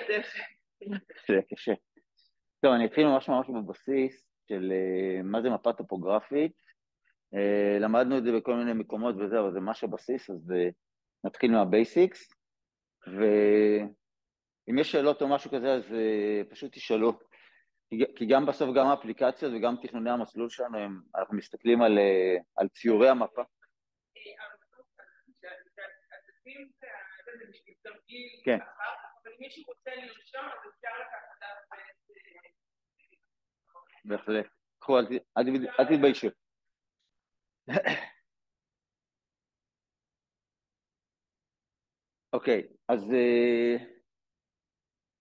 קשה, קשה. טוב, אני אתחיל ממש ממש בבסיס של מה זה מפה טופוגרפית. למדנו את זה בכל מיני מקומות וזה, אבל זה ממש הבסיס, אז נתחיל מהבייסיקס. ואם יש שאלות או משהו כזה, אז פשוט תשאלו. כי גם בסוף, גם האפליקציות וגם תכנוני המסלול שלנו, אנחנו מסתכלים על ציורי המפה. כן. אבל אם מישהו רוצה לרשום, אז אפשר לקחת דף בהחלט. קחו, אל תתביישו. אוקיי, אז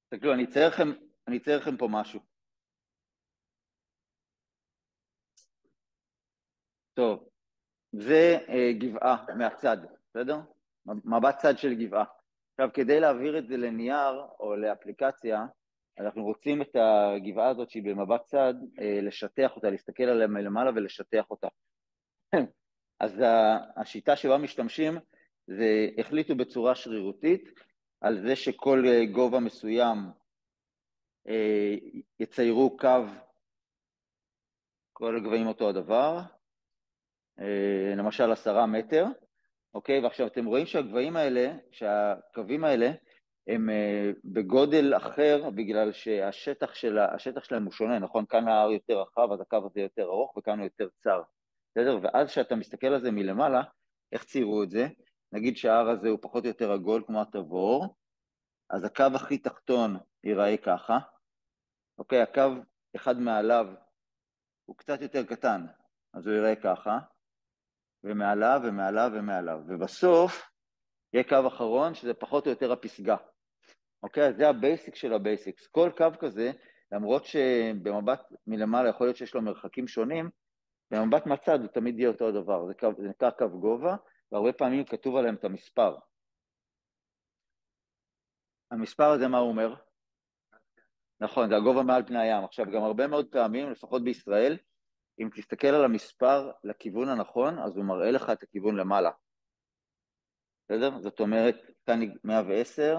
תסתכלו, אני אצייר לכם פה משהו. טוב, זה גבעה מהצד, בסדר? מבט צד של גבעה. עכשיו, כדי להעביר את זה לנייר או לאפליקציה, אנחנו רוצים את הגבעה הזאת שהיא במבט צד, לשטח אותה, להסתכל עליה מלמעלה ולשטח אותה. אז השיטה שבה משתמשים, זה החליטו בצורה שרירותית, על זה שכל גובה מסוים יציירו קו, כל הגבהים אותו הדבר, למשל 10 מטר, אוקיי? ועכשיו אתם רואים שהגבהים האלה, שהקווים האלה, הם בגודל אחר, בגלל שהשטח שלהם הוא שונה, נכון? כאן ההר יותר רחב, אז הקו הזה יותר ארוך, וכאן הוא יותר צר. בסדר? ואז כשאתה מסתכל על זה מלמעלה, איך ציירו את זה? נגיד שההר הזה הוא פחות או יותר עגול כמו התבור, אז הקו הכי תחתון ייראה ככה, אוקיי? הקו אחד מעליו הוא קצת יותר קטן, אז הוא ייראה ככה, ומעליו ומעליו ומעליו, ובסוף יהיה קו אחרון שזה פחות או יותר הפסגה. אוקיי? אז זה הבייסיק של הבייסיקס. כל קו כזה, למרות שבמבט מלמעלה יכול להיות שיש לו מרחקים שונים, במבט מהצד הוא תמיד יהיה אותו הדבר. זה נקרא קו גובה, והרבה פעמים כתוב עליהם את המספר. המספר הזה מה הוא אומר? נכון, זה הגובה מעל פני הים. עכשיו, גם הרבה מאוד פעמים, לפחות בישראל, אם תסתכל על המספר לכיוון הנכון, אז הוא מראה לך את הכיוון למעלה. בסדר? זאת אומרת, כאן 110,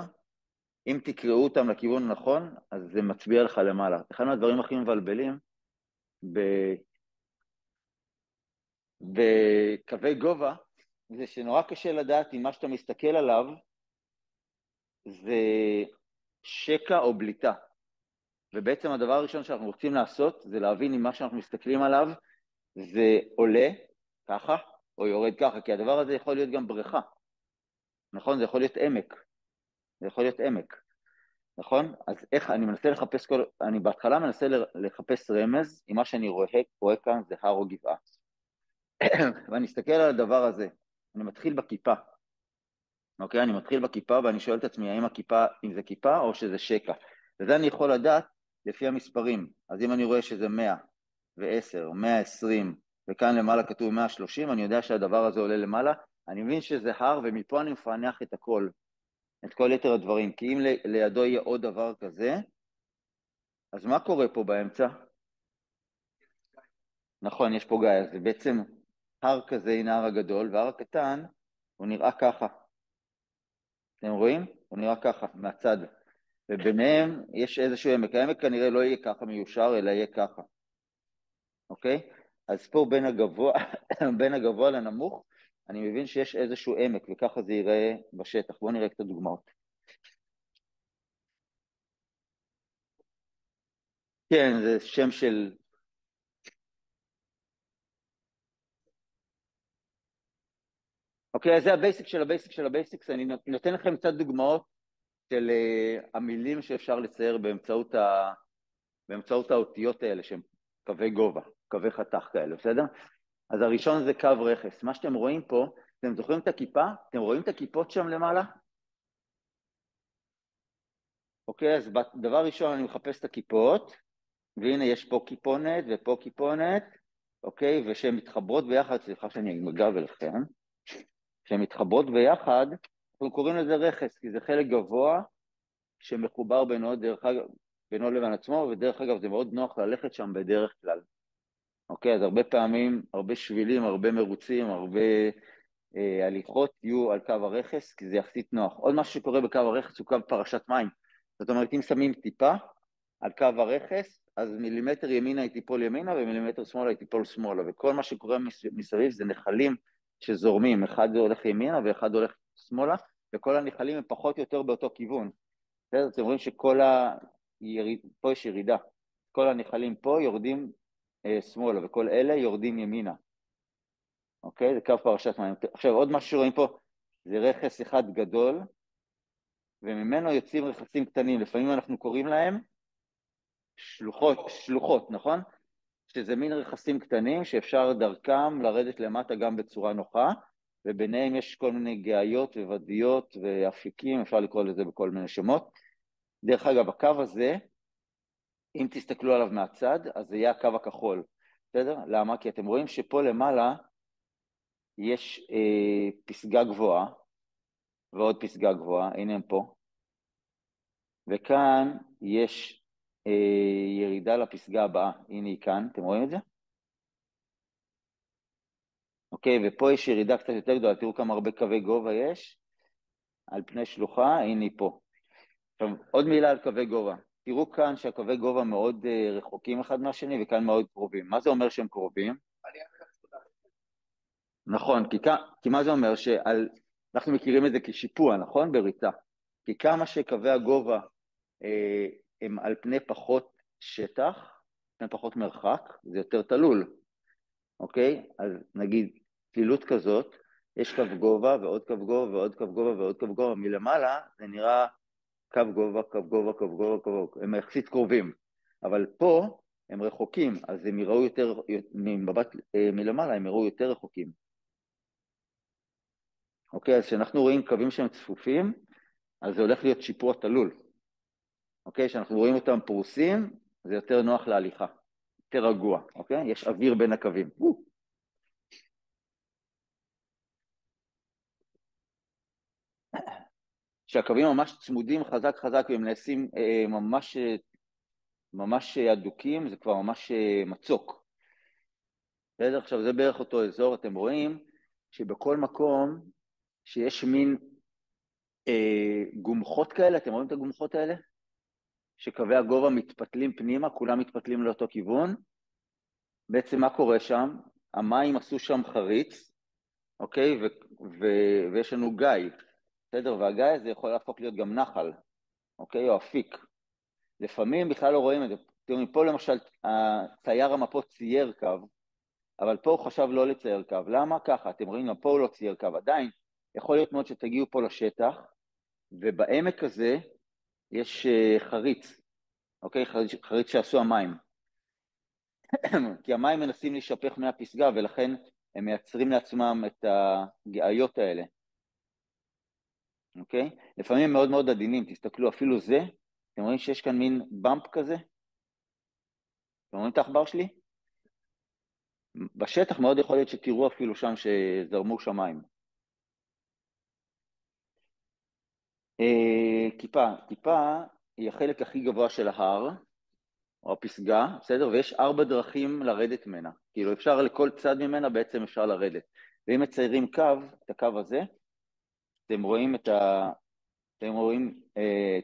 אם תקראו אותם לכיוון הנכון, אז זה מצביע לך למעלה. אחד מהדברים הכי מבלבלים, בקווי גובה, זה שנורא קשה לדעת אם מה שאתה מסתכל עליו, זה שקע או בליטה. ובעצם הדבר הראשון שאנחנו רוצים לעשות, זה להבין אם מה שאנחנו מסתכלים עליו, זה עולה ככה, או יורד ככה, כי הדבר הזה יכול להיות גם בריכה. נכון? זה יכול להיות עמק. זה יכול להיות עמק. נכון? אז איך, אני מנסה לחפש אני בהתחלה מנסה לחפש רמז, אם מה שאני רואה כאן זה הר או גבעה. ואני אסתכל על הדבר הזה, אני מתחיל בכיפה. אוקיי? אני מתחיל בכיפה ואני שואל את עצמי, אם זה כיפה או שזה שקע. וזה אני יכול לדעת לפי המספרים. אז אם אני רואה שזה 110, 120, וכאן למעלה כתוב 130, אני יודע שהדבר הזה עולה למעלה, אני מבין שזה הר, ומפה אני מפענח את הכל, את כל יתר הדברים. כי אם לידו יהיה עוד דבר כזה, אז מה קורה פה באמצע? נכון, יש פה גיא, אז זה בעצם הר כזה, הנה הר הגדול, והר הקטן, הוא נראה ככה. אתם רואים? הוא נראה ככה, מהצד. וביניהם יש איזשהו עמק. העמק כנראה לא יהיה ככה מיושר, אלא יהיה ככה. אוקיי? אז פה בין הגבוה לנמוך, אני מבין שיש איזשהו עמק, וככה זה ייראה בשטח. בואו נראה את הדוגמאות. כן, זה שם של... אוקיי, אז זה הבייסיק של הבייסיק של הבייסיקס. אני נותן לכם קצת דוגמאות של המילים שאפשר לצייר באמצעות האותיות האלה, שהן קווי גובה, קווי חתך כאלה, בסדר? אז הראשון זה קו רכס. מה שאתם רואים פה, אתם זוכרים את הכיפה? אתם רואים את הכיפות שם למעלה? אוקיי, אז דבר ראשון אני מחפש את הכיפות, והנה יש פה כיפונת ופה כיפונת, אוקיי, ושהן מתחברות ביחד, סליחה שאני מגב אליכם, שהן מתחברות ביחד, אנחנו קוראים לזה רכס, כי זה חלק גבוה שמחובר בינו לבין עצמו, ודרך אגב זה מאוד נוח ללכת שם בדרך כלל. אוקיי, אז הרבה פעמים, הרבה שבילים, הרבה מרוצים, הרבה הליכות יהיו על קו הרכס, כי זה יחסית נוח. עוד משהו שקורה בקו הרכס הוא קו פרשת מים. זאת אומרת, אם שמים טיפה על קו הרכס, אז מילימטר ימינה היא תיפול ימינה, ומילימטר שמאלה היא תיפול שמאלה, וכל מה שקורה מסביב זה נחלים שזורמים, אחד הולך ימינה ואחד הולך שמאלה, וכל הנחלים הם פחות או יותר באותו כיוון. אתם רואים שכל פה יש ירידה, כל הנחלים פה יורדים שמאלה, וכל אלה יורדים ימינה. אוקיי? זה קו פרשת מים. עכשיו, עוד משהו שרואים פה, זה רכס אחד גדול, וממנו יוצאים רכסים קטנים, לפעמים אנחנו קוראים להם שלוחות, נכון? שזה מין רכסים קטנים שאפשר דרכם לרדת למטה גם בצורה נוחה, וביניהם יש כל מיני גאיות וודיות ואפיקים, אפשר לקרוא לזה בכל מיני שמות. דרך אגב, הקו הזה, אם תסתכלו עליו מהצד, אז זה יהיה הקו הכחול, בסדר? למה? כי אתם רואים שפה למעלה יש פסגה גבוהה, ועוד פסגה גבוהה, הנה הם פה, וכאן יש ירידה לפסגה הבאה, הנה היא כאן, אתם רואים את זה? אוקיי, ופה יש ירידה קצת יותר גדולה, תראו כמה הרבה קווי גובה יש, על פני שלוחה, הנה היא פה. עכשיו, עוד מילה על קווי גובה. תראו כאן שהקווי גובה מאוד רחוקים אחד מהשני, וכאן מאוד קרובים. מה זה אומר שהם קרובים? נכון, כי מה זה אומר? אנחנו מכירים את זה כשיפוע, נכון? בריצה. כי כמה שקווי הגובה הם על פני פחות שטח, פני פחות מרחק, זה יותר תלול. אוקיי? אז נגיד, תלילות כזאת, יש קו גובה ועוד קו גובה ועוד קו גובה ועוד קו גובה, מלמעלה זה נראה קו גובה, קו גובה, קו גובה, קו גובה, הם יחסית קרובים, אבל פה הם רחוקים, אז הם יראו יותר, ממבט מלמעלה הם יראו יותר רחוקים. אוקיי, אז כשאנחנו רואים קווים שהם צפופים, אז זה הולך להיות שיפוע תלול. אוקיי, כשאנחנו רואים אותם פרוסים, זה יותר נוח להליכה, יותר רגוע, אוקיי? יש אוויר בין הקווים. שהקווים ממש צמודים חזק חזק והם נעשים ממש אדוקים, זה כבר ממש מצוק. בסדר? עכשיו זה בערך אותו אזור, אתם רואים שבכל מקום שיש מין גומחות כאלה, אתם רואים את הגומחות האלה? שקווי הגובה מתפתלים פנימה, כולם מתפתלים לאותו כיוון. בעצם מה קורה שם? המים עשו שם חריץ, אוקיי? ויש לנו גיא, בסדר? והגיא הזה יכול להפוך להיות גם נחל, אוקיי? או אפיק. לפעמים בכלל לא רואים את זה. תראו, מפה למשל, צייר המפות צייר קו, אבל פה הוא חשב לא לצייר קו. למה? ככה, אתם רואים, פה הוא לא צייר קו. עדיין, יכול להיות מאוד שתגיעו פה לשטח, ובעמק הזה יש חריץ, אוקיי? חריץ שעשו המים. כי המים מנסים להישפך מהפסגה, ולכן הם מייצרים לעצמם את הגאיות האלה. אוקיי? לפעמים הם מאוד מאוד עדינים, תסתכלו, אפילו זה, אתם רואים שיש כאן מין במפ כזה? אתם רואים את העכבר שלי? בשטח מאוד יכול להיות שתראו אפילו שם שזרמו שמיים. כיפה היא החלק הכי גבוה של ההר, או הפסגה, בסדר? ויש 4 דרכים לרדת ממנה. כאילו אפשר לכל צד ממנה בעצם אפשר לרדת. ואם מציירים קו, את הקו הזה, אתם רואים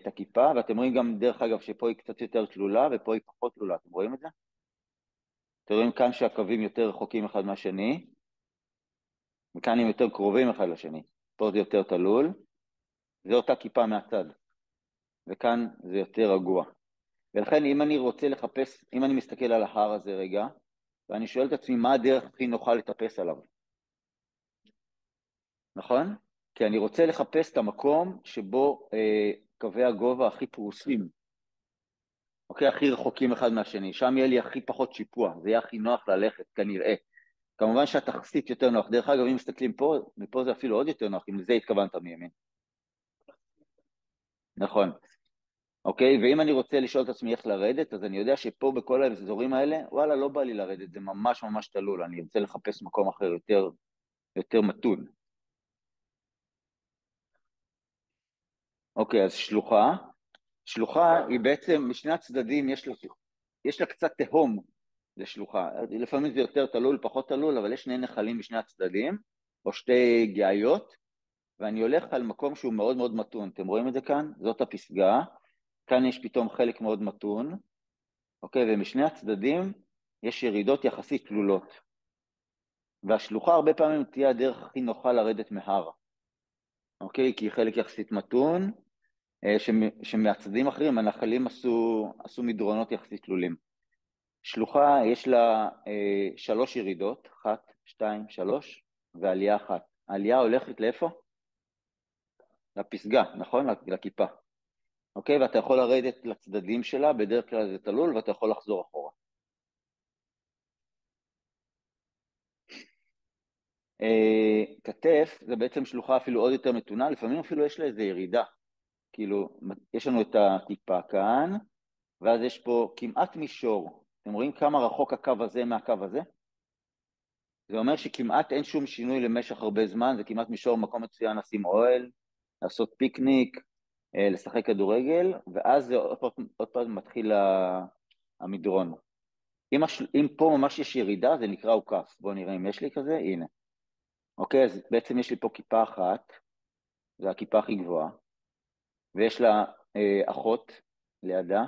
את הכיפה, ואתם רואים גם דרך אגב שפה היא קצת יותר תלולה, ופה היא פחות תלולה. אתם רואים את זה? אתם רואים כאן שהקווים יותר רחוקים אחד מהשני, וכאן הם יותר קרובים אחד לשני. פה זה יותר תלול, זה אותה כיפה מהצד, וכאן זה יותר רגוע. ולכן אם אני רוצה לחפש, אם אני מסתכל על ההר הזה רגע, ואני שואל את עצמי מה הדרך הכי נוחה לטפס עליו. נכון? כי אני רוצה לחפש את המקום שבו קווי הגובה הכי פרוסים, אוקיי? הכי רחוקים אחד מהשני, שם יהיה לי הכי פחות שיפוע, זה יהיה הכי נוח ללכת, כנראה. כמובן שהתחסית יותר נוח. דרך אגב, אם מסתכלים פה, מפה זה אפילו עוד יותר נוח, אם לזה התכוונת מימין. נכון. אוקיי, ואם אני רוצה לשאול את עצמי איך לרדת, אז אני יודע שפה בכל האזורים האלה, וואלה, לא בא לי לרדת, זה ממש ממש תלול, אני רוצה לחפש מקום אחר יותר מתון. אוקיי, אז שלוחה היא בעצם, משני הצדדים יש לה קצת תהום לשלוחה, לפעמים זה יותר תלול, פחות תלול, אבל יש 2 נחלים בשני הצדדים, או 2 גאיות, ואני הולך על מקום שהוא מאוד מאוד מתון, אתם רואים את זה כאן? זאת הפסגה, כאן יש פתאום חלק מאוד מתון, אוקיי? ומשני הצדדים יש ירידות יחסית תלולות. והשלוחה הרבה פעמים תהיה הדרך הכי נוחה לרדת מהר, אוקיי? כי היא חלק יחסית מתון, שמהצדדים אחרים הנחלים עשו מדרונות יחסית תלולים. שלוחה יש לה 3 ירידות, 1, 2, 3, ועלייה 1. העלייה הולכת לאיפה? לפסגה, נכון? לכיפה. אוקיי? ואתה יכול לרדת לצדדים שלה, בדרך כלל זה תלול, ואתה יכול לחזור אחורה. כתף זה בעצם שלוחה אפילו עוד יותר מתונה, לפעמים אפילו יש לה איזו ירידה. כאילו, יש לנו את הכיפה כאן, ואז יש פה כמעט מישור. אתם רואים כמה רחוק הקו הזה מהקו הזה? זה אומר שכמעט אין שום שינוי למשך הרבה זמן, זה כמעט מישור, מקום מצוין לשים אוהל, לעשות פיקניק, לשחק כדורגל, ואז זה עוד פעם מתחיל המדרון. אם פה ממש יש ירידה, זה נקרא עוקף. בואו נראה אם יש לי כזה, הנה. אוקיי, אז בעצם יש לי פה כיפה אחת, זו הכיפה הכי גבוהה, ויש לה אחות לידה,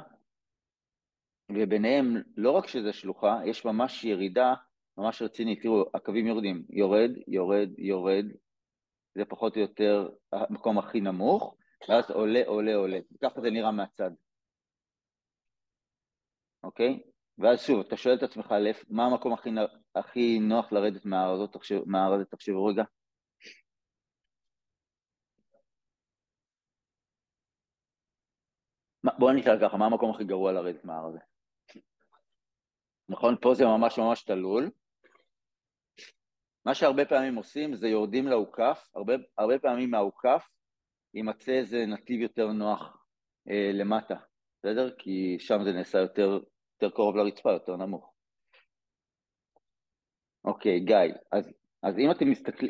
וביניהם, לא רק שזה שלוחה, יש ממש ירידה ממש רצינית. תראו, הקווים יורדים, יורד, יורד, יורד, זה פחות או יותר המקום הכי נמוך, ואז עולה, עולה, עולה. ככה זה נראה מהצד. אוקיי? ואז שוב, אתה שואל את עצמך, מה המקום הכי נוח לרדת מההר הזה? תחשבו רגע. בואו נשאל ככה, מה המקום הכי גרוע לרדת מההר הזה? נכון? פה זה ממש ממש תלול. מה שהרבה פעמים עושים זה יורדים לעוקף, הרבה פעמים מהעוקף יימצא איזה נתיב יותר נוח למטה, בסדר? כי שם זה נעשה יותר קרוב לרצפה, יותר נמוך. אוקיי, גיא, אז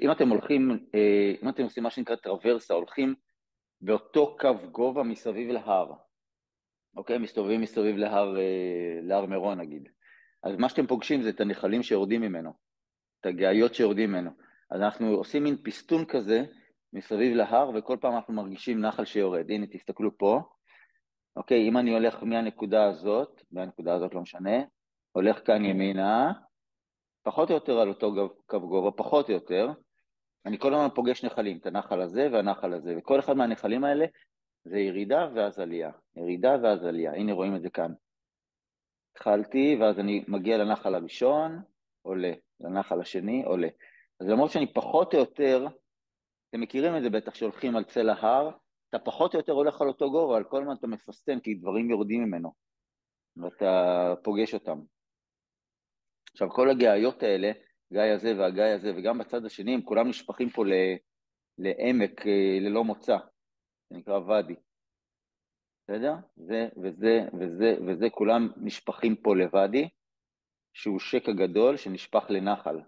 אם אתם הולכים, אם אתם עושים מה שנקרא טרוורסה, הולכים באותו קו גובה מסביב להר, אוקיי? מסתובבים מסביב להר מירון נגיד. אז מה שאתם פוגשים זה את הנחלים שיורדים ממנו, את הגאיות שיורדים ממנו. אז אנחנו עושים מין פיסטון כזה מסביב להר, וכל פעם אנחנו מרגישים נחל שיורד. הנה, תסתכלו פה. אוקיי, אם אני הולך מהנקודה הזאת לא משנה, הולך כאן ימינה, פחות או יותר על אותו קו גובה, פחות או יותר, אני כל הזמן פוגש נחלים, את הנחל הזה והנחל הזה, וכל אחד מהנחלים האלה זה ירידה ואז עלייה, ירידה ואז עלייה. הנה רואים את זה כאן. התחלתי ואז אני מגיע לנחל הראשון, עולה, לנחל השני, עולה. אז למרות שאני פחות או יותר, אתם מכירים את זה בטח שהולכים על צל ההר, אתה פחות או יותר הולך על אותו גובה, על כל הזמן אתה מפסטן כי דברים יורדים ממנו, ואתה פוגש אותם. עכשיו כל הגאיות האלה, גיא הזה והגיא הזה, וגם בצד השני, הם כולם נשפכים פה לעמק ללא מוצא, זה נקרא ואדי. בסדר? זה וזה וזה וזה, כולם נשפכים פה לוואדי, שהוא שקע גדול שנשפך לנחל.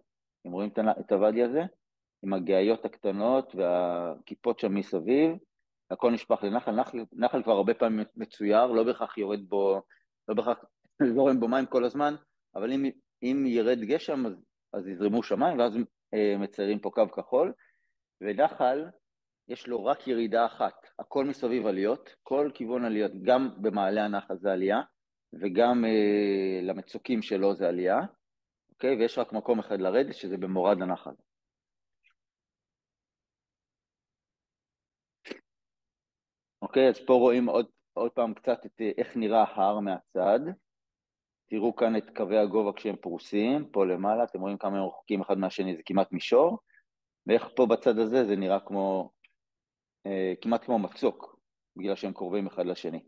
אתם רואים את הוואדי הזה? עם הגאיות הקטנות והכיפות שם מסביב, הכל נשפך לנחל. נחל כבר הרבה פעמים מצויר, לא בהכרח יורד בו, לא בהכרח זורם בו מים כל הזמן, אבל אם ירד גשם אז יזרמו שמיים, ואז מציירים פה קו כחול, ונחל יש לו רק ירידה אחת, הכל מסביב עליות, כל כיוון עליות, גם במעלה הנחל זה עלייה, וגם למצוקים שלו זה עלייה, אוקיי? ויש רק מקום אחד לרדת, שזה במורד הנחל. אוקיי, אז פה רואים עוד פעם קצת איך נראה ההר מהצד. תראו כאן את קווי הגובה כשהם פרוסים, פה למעלה, אתם רואים כמה הם רחוקים אחד מהשני, זה כמעט מישור, ואיך פה בצד הזה זה נראה כמעט כמו מצוק, בגלל שהם קרובים אחד לשני.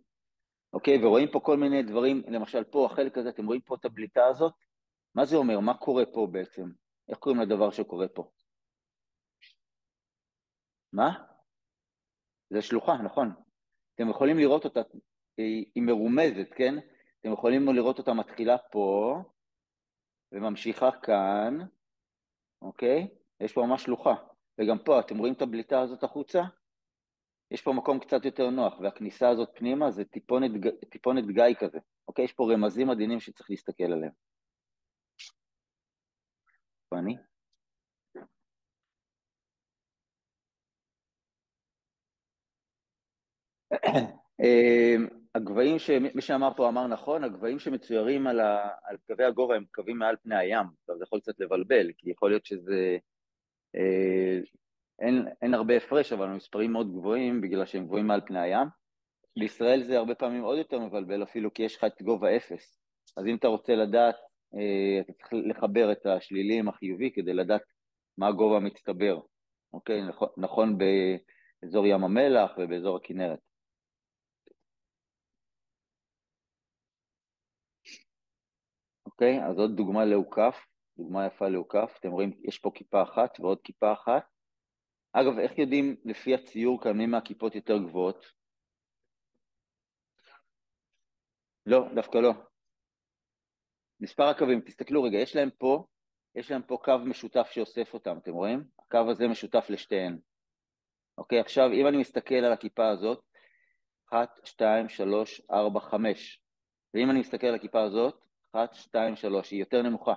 אוקיי, ורואים פה כל מיני דברים, למשל פה, החלק הזה, אתם רואים פה את הבליטה הזאת? מה זה אומר? מה קורה פה בעצם? איך קוראים לדבר שקורה פה? מה? זה שלוחה, נכון. אתם יכולים לראות אותה, היא מרומזת, כן? אתם יכולים לראות אותה מתחילה פה, וממשיכה כאן, אוקיי? יש פה ממש שלוחה. וגם פה, אתם רואים את הבליטה הזאת החוצה? יש פה מקום קצת יותר נוח, והכניסה הזאת פנימה זה טיפונת גיא כזה. אוקיי? יש פה רמזים עדינים שצריך להסתכל עליהם. ואני? הגבהים, מי שאמר פה אמר נכון, הגבהים שמצוירים על קווי הגובה הם קווים מעל פני הים. עכשיו זה יכול קצת לבלבל, כי יכול להיות שזה, אה, אין הרבה הפרש, אבל המספרים מאוד גבוהים בגלל שהם גבוהים מעל פני הים. בישראל זה הרבה פעמים עוד יותר מבלבל אפילו, כי יש לך את גובה אפס. אז אם אתה רוצה לדעת, אתה צריך לחבר את השלילי עם החיובי כדי לדעת מה הגובה המצטבר. אוקיי? נכון באזור ים המלח ובאזור הכנרת. אוקיי? אז עוד דוגמה לאוכף, דוגמה יפה לאוכף. אתם רואים, יש פה כיפה אחת ועוד כיפה אחת. אגב, איך יודעים לפי הציור כאן מי מהכיפות יותר גבוהות? לא, דווקא לא. מספר הקווים, תסתכלו רגע, יש להם פה קו משותף שאוסף אותם, אתם רואים? הקו הזה משותף לשתיהן. אוקיי, עכשיו אם אני מסתכל על הכיפה הזאת, 1, 2, 3, 4, 5. ואם אני מסתכל על הכיפה הזאת, 1, 2, 3, היא יותר נמוכה.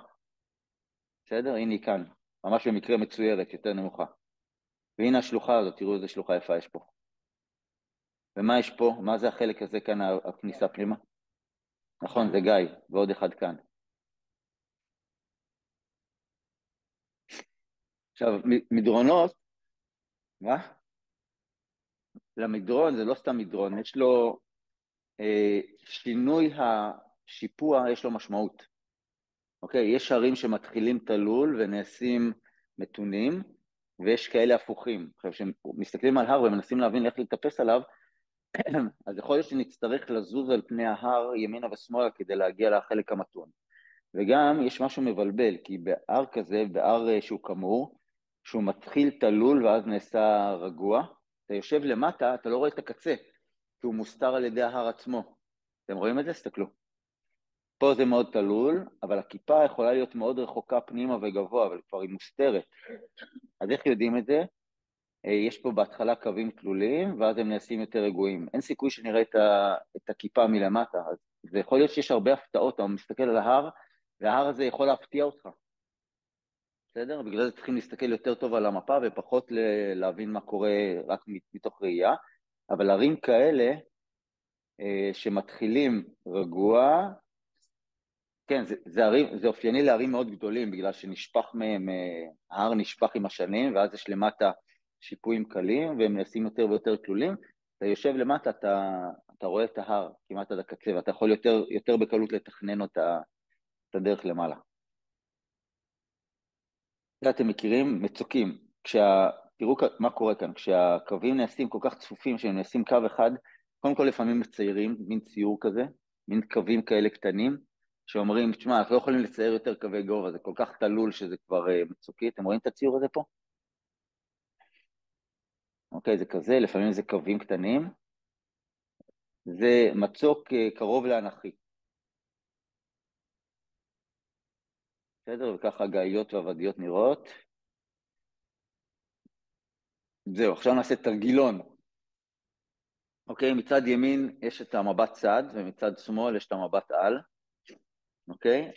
בסדר? הנה היא כאן, ממש במקרה מצוירת, יותר נמוכה. והנה השלוחה הזאת, תראו איזה שלוחה יפה יש פה. ומה יש פה? מה זה החלק הזה כאן, הכניסה פנימה? נכון, זה גיא, ועוד אחד כאן. עכשיו, מדרונות, מה? למדרון זה לא סתם מדרון, יש לו שינוי השיפוע, יש לו משמעות. אוקיי? יש הרים שמתחילים את הלול ונעשים מתונים, ויש כאלה הפוכים. עכשיו, כשמסתכלים על הר ומנסים להבין איך לטפס עליו, אז יכול להיות שנצטרך לזוז על פני ההר ימינה ושמאלה כדי להגיע לחלק המתון. וגם יש משהו מבלבל, כי בהר כזה, בהר שהוא כמור, שהוא מתחיל את הלול ואז נעשה רגוע, אתה יושב למטה, אתה לא רואה את הקצה, כי הוא מוסתר על ידי ההר עצמו. אתם רואים את זה? תסתכלו. פה זה מאוד תלול, אבל הכיפה יכולה להיות מאוד רחוקה פנימה וגבוה, אבל כבר היא מוסתרת. אז איך יודעים את זה? יש פה בהתחלה קווים תלולים, ואז הם נעשים יותר רגועים. אין סיכוי שנראה את הכיפה מלמטה, אז זה יכול להיות שיש הרבה הפתעות, אתה מסתכל על ההר, וההר הזה יכול להפתיע אותך. בסדר? בגלל זה צריכים להסתכל יותר טוב על המפה ופחות להבין מה קורה רק מתוך ראייה. אבל ערים כאלה שמתחילים רגוע, כן, זה אופייני לערים מאוד גדולים, בגלל שנשפך מהם, ההר נשפך עם השנים, ואז יש למטה שיפועים קלים, והם נעשים יותר ויותר תלולים. אתה יושב למטה, אתה רואה את ההר כמעט עד הקצה, ואתה יכול יותר בקלות לתכנן את הדרך למעלה. אתם מכירים מצוקים, תראו מה קורה כאן, כשהקווים נעשים כל כך צפופים, שהם נעשים קו אחד, קודם כל לפעמים מציירים, מין ציור כזה, מין קווים כאלה קטנים, שאומרים, תשמע, אנחנו לא יכולים לצייר יותר קווי גובה, זה כל כך תלול שזה כבר מצוקי, אתם רואים את הציור הזה פה? אוקיי, זה כזה, לפעמים זה קווים קטנים, זה מצוק קרוב לאנכי, בסדר? וככה הגאיות והוודיות נראות. זהו, עכשיו נעשה תרגילון. אוקיי, מצד ימין יש את המבט צד, ומצד שמאל יש את המבט על, אוקיי?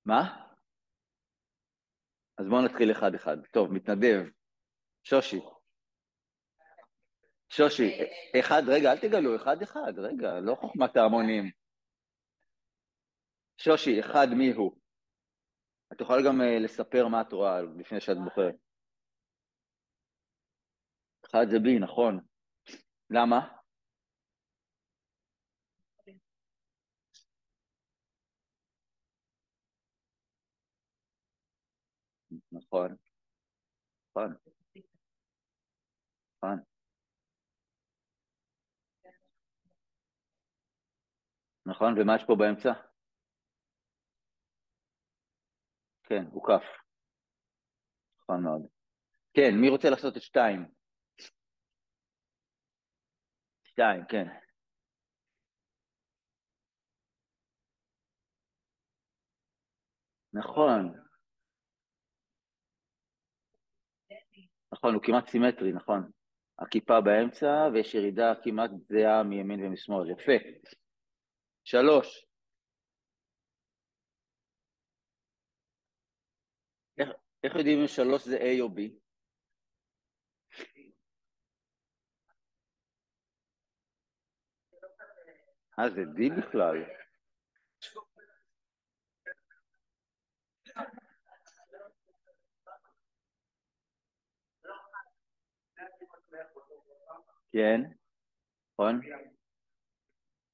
מה? אז בואו נתחיל אחד אחד. טוב, מתנדב. שושי, שושי, אחד, רגע, אל תגלו, אחד אחד, רגע, לא חוכמת ההמונים. שושי, אחד, מי הוא? את יכולה גם לספר מה את רואה לפני שאת בוחרת. אחד זה בי, נכון. למה? נכון, נכון, נכון, נכון, ומה יש פה באמצע? כן, הוא כף, נכון מאוד. כן, מי רוצה לעשות את שתיים? שתיים, כן. נכון, נכון, הוא כמעט סימטרי, נכון. הכיפה באמצע, ויש ירידה כמעט זהה מימין ומשמאל. יפה. שלוש. איך, איך יודעים אם שלוש זה A או B? זה D בכלל. כן, נכון,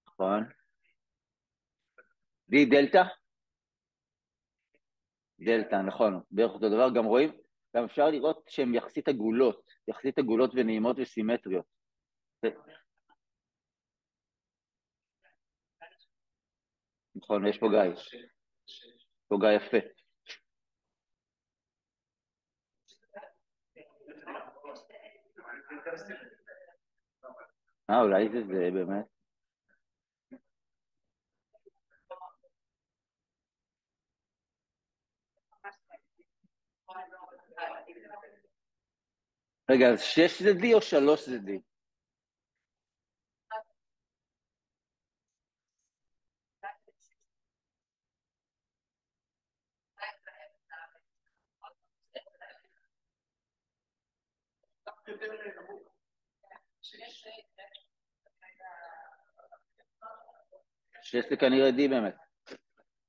נכון. D דלתא? דלתא, נכון, בערך אותו דבר. גם רואים, גם אפשר לראות שהן יחסית עגולות ונעימות וסימטריות. נכון, יש פה גיא. פה גיא יפה. אולי זה באמת. רגע, אז 6 זה D או 3 זה D? 6 זה כנראה D באמת.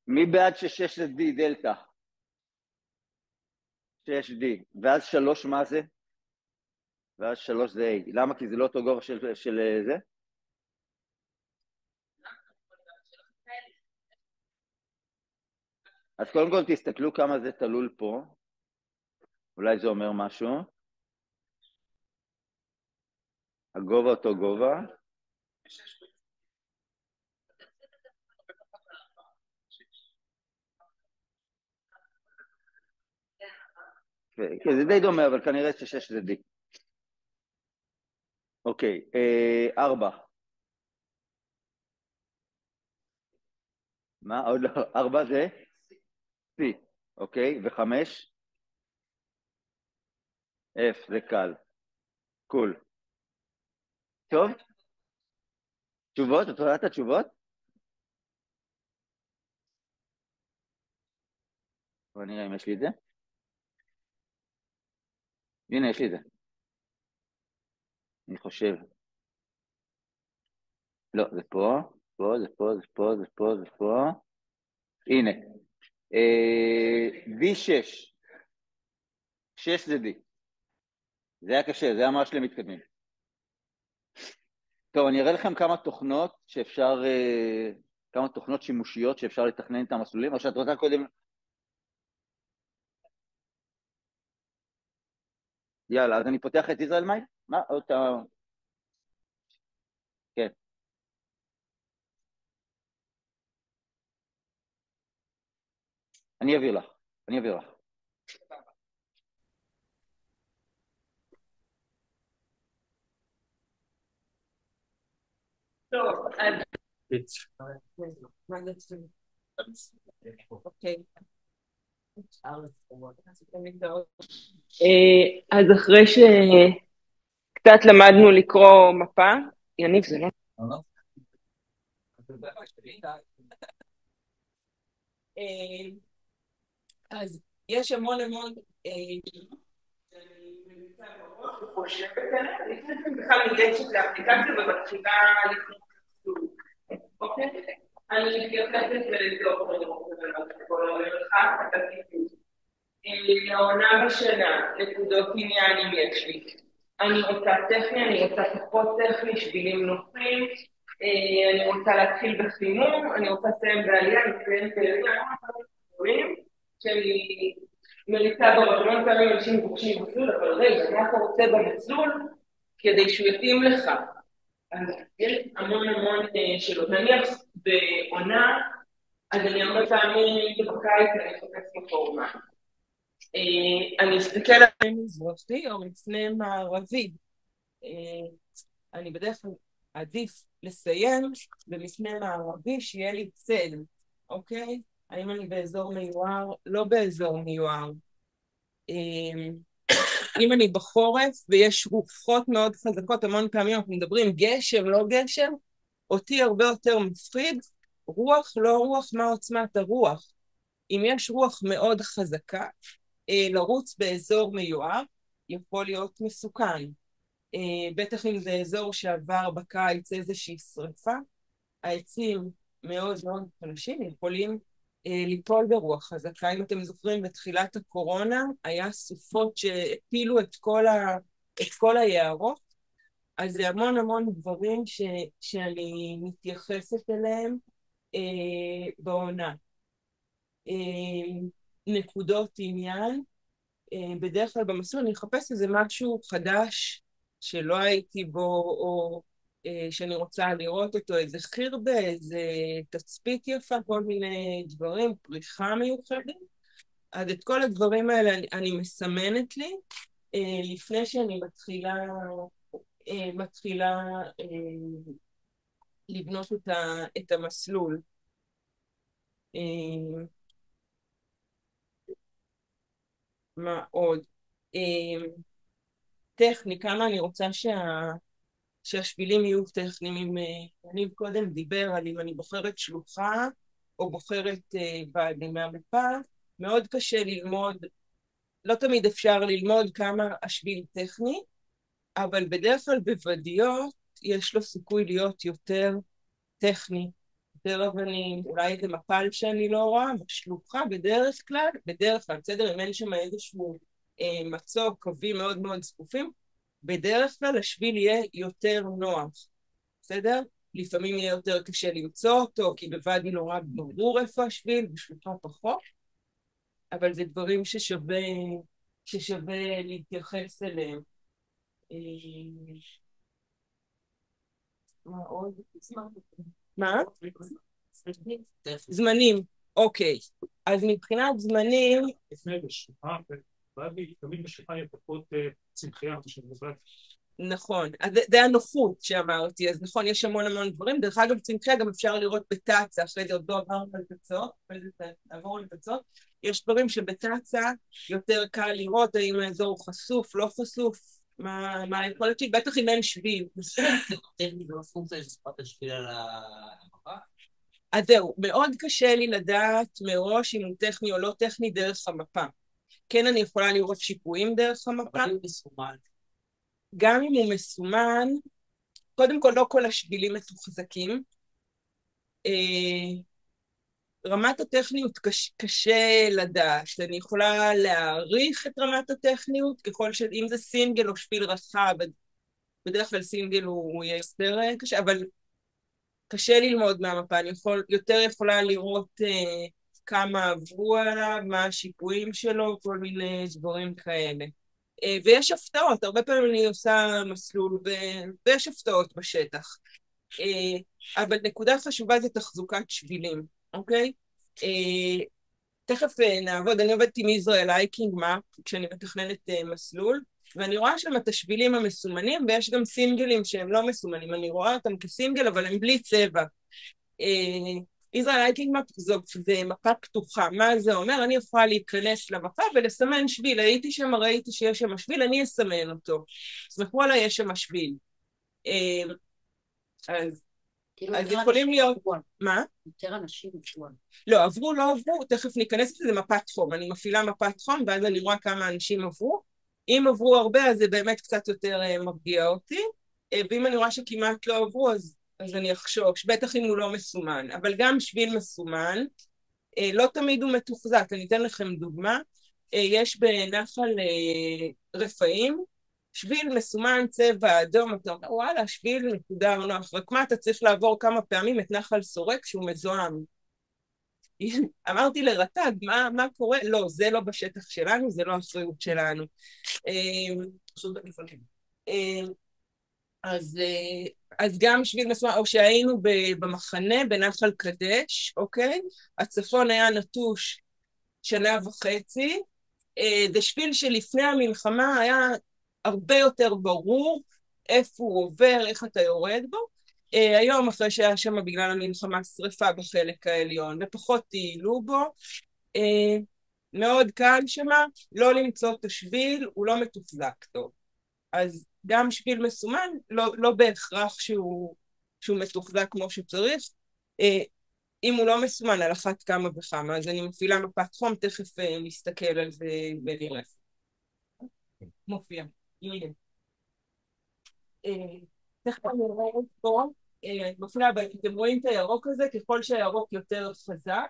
מי בעד ש6 זה D דלתא? 6D. ואז 3 מה זה? ואז 3 זה A. למה? כי זה לא אותו גובה של זה? אז קודם כל תסתכלו כמה זה תלול פה. אולי זה אומר משהו. הגובה אותו גובה. כן, זה די דומה, אבל כנראה ש6 זה D. אוקיי, 4. מה? עוד לא, 4 זה? C. אוקיי, ו5? F, זה קל. קול. טוב? תשובות? את יודעת את התשובות? בוא נראה אם יש לי את זה. הנה, יש לי את זה. אני חושב. לא, זה פה, פה, זה פה, זה פה, זה פה, זה פה. הנה. D6. 6 זה D. זה היה קשה, זה היה ממש למתקדמים. טוב, אני אראה לכם כמה תוכנות שאפשר, כמה תוכנות שימושיות שאפשר לתכנן את המסלולים, או שאת רוצה קודם... יאללה, אז אני פותח את ישראל מייל? מה? עוד פעם... כן. אני אעביר לך. אני אעביר לך. טוב, אוקיי. אז אחרי שקצת למדנו לקרוא מפה, יניב זה לא... אז יש המון בכלל ניגשת לאפליקציה ומתחילה לקרוא מסלול. אוקיי? אני מתייחסת לאזור למרחק, לעונה בשנה, נקודות עניין אם יש לי. אני רוצה טכני, אני רוצה פחות טכני, שבילים נוחים, אני רוצה להתחיל בחימום, אני רוצה לסיים בעלייה, אני אסיים בעלייה, שאני מריצה בראש, לא פעמים אנשים מבקשים מסלול, אבל רגע, מה אתה רוצה במסלול כדי שהוא יתאים לך? אז יש המון שאלות. נניח בעונה, אז אני הרבה פעמים בקיץ אני חופש בפורמה. אני אסתכל על מזרחי או מפנה מערבי. אני בדרך כלל עדיף לסיים במפנה מערבי שיהיה לי צל, אוקיי? האם אני באזור מיוער? לא באזור מיוער. אם אני בחורף ויש רוחות מאוד חזקות, המון פעמים אנחנו מדברים גשם, לא גשם, אותי הרבה יותר מפחיד, רוח, לא רוח, מה עוצמת הרוח? אם יש רוח מאוד חזקה, לרוץ באזור מיוער יכול להיות מסוכן. בטח אם זה אזור שעבר בקיץ איזושהי שריפה, העצים מאוד מאוד חלשים, יכולים ליפול ברוח חזקה. אם אתם זוכרים, בתחילת הקורונה היה סופות שהפילו את כל היערות, אז זה המון המון דברים שאני מתייחסת אליהם בעונה. נקודות עניין, בדרך כלל במסלול אני אחפש איזה משהו חדש שלא הייתי בו, או שאני רוצה לראות אותו, איזה חירבה, איזה תצפית יפה, כל מיני דברים, פריחה מיוחדת. אז את כל הדברים האלה אני מסמנת לי, לפני שאני מתחילה לבנות את המסלול. מה עוד? טכני, כמה אני רוצה שהשבילים יהיו טכניים. אם אני קודם דיבר על אם אני בוחרת שלוחה או בוחרת ועדי מהמפה, מאוד קשה ללמוד, לא תמיד אפשר ללמוד כמה השביל טכני, אבל בדרך כלל בוודיות יש לו סיכוי להיות יותר טכני, יותר אבנים, אולי איזה מפל שאני לא רואה, בשלוחה בדרך כלל, בסדר, אם אין שם איזשהו מצוק, קווים מאוד מאוד צפופים, בדרך כלל השביל יהיה יותר נוח, בסדר? לפעמים יהיה יותר קשה למצוא אותו, כי בוואדי נורא ברור איפה השביל, בשלוחה פחות, אבל זה דברים ששווה להתייחס אליהם. מה עוד? מה? זמנים, אוקיי. אז מבחינת זמנים... לפני בשלוחה, תמיד בשלוחה יהיה פחות צמחייה, נכון, אז זה הנוחות שאמרתי, אז נכון, יש המון המון דברים, דרך אגב צמחייה גם אפשר לראות בטאצה, אחרי זה עוד לא עברנו על תצות, אחרי זה נעבור על תצות, יש דברים שבטאצה יותר קל לראות, האם האזור חשוף, לא חשוף, מה היכולת שלי, בטח אם אין שביל. אז זהו, מאוד קשה לי לדעת מראש אם הוא טכני או לא טכני דרך המפה. כן, אני יכולה לראות שיפועים דרך המפה. אבל הוא מסומן. גם אם הוא מסומן, קודם כל לא כל השבילים מתוחזקים. רמת הטכניות קשה לדעת. אני יכולה להעריך את רמת הטכניות, ככל שאם זה סינגל או שביל רחב, בדרך כלל סינגל הוא יהיה יותר קשה, אבל קשה ללמוד מהמפה. אני יותר יכולה לראות כמה עברו עליו, מה השיפועים שלו, כל מיני דברים כאלה. ויש הפתעות, הרבה פעמים אני עושה מסלול ויש הפתעות בשטח. אבל נקודה חשובה זה תחזוקת שבילים, אוקיי? תכף נעבוד, אני עובדת עם ישראל הייקינג מאפ כשאני מתכננת מסלול, ואני רואה שם את השבילים המסומנים, ויש גם סינגלים שהם לא מסומנים, אני רואה אותם כסינגל, אבל הם בלי צבע. ישראל הייקינג מאפ זה מפה פתוחה, מה זה אומר? אני יכולה להיכנס למפה ולסמן שביל, הייתי שם, ראיתי שיש שם שביל, אני אסמן אותו. סמכו עליי, יש שם שביל. אז יכולים להיות... מה? יותר אנשים עברו. לא, עברו, לא עברו, תכף ניכנס לזה מפת חום. אני מפעילה מפת חום, ואז אני רואה כמה אנשים עברו. אם עברו הרבה, אז זה באמת קצת יותר מרגיע אותי. ואם אני רואה שכמעט לא עברו, אז אני אחשוש, בטח אם הוא לא מסומן. אבל גם שביל מסומן, לא תמיד הוא מתוחזק. אני אתן לכם דוגמה. יש בנחל רפאים, שביל מסומן צבע אדום, אתה אומר, וואלה, שביל נקודה נוח, רק מה, אתה צריך לעבור כמה פעמים את נחל סורק שהוא מזוהם. אמרתי לרט"ג, מה קורה? לא, זה לא בשטח שלנו, זה לא אחריות שלנו. אז גם שביל מסומן, או שהיינו במחנה בנחל קדש, אוקיי? הצפון היה נטוש 1.5 שנה, זה שביל שלפני המלחמה היה הרבה יותר ברור איפה הוא עובר, איך אתה יורד בו. היום אחרי שהיה שם בגלל המלחמה שריפה בחלק העליון, ופחות טיילו בו, מאוד קל שמה, לא למצוא את השביל, הוא לא מתוחזק טוב. אז גם שביל מסומן, לא בהכרח שהוא מתוחזק כמו שצריך, אם הוא לא מסומן על אחת כמה וכמה, אז אני מפעילה מפת חום, תכף נסתכל על זה ונראה. מופיע. תכף אני רואה פה, מפנה, אבל אתם רואים את הירוק הזה, ככל שהירוק יותר חזק,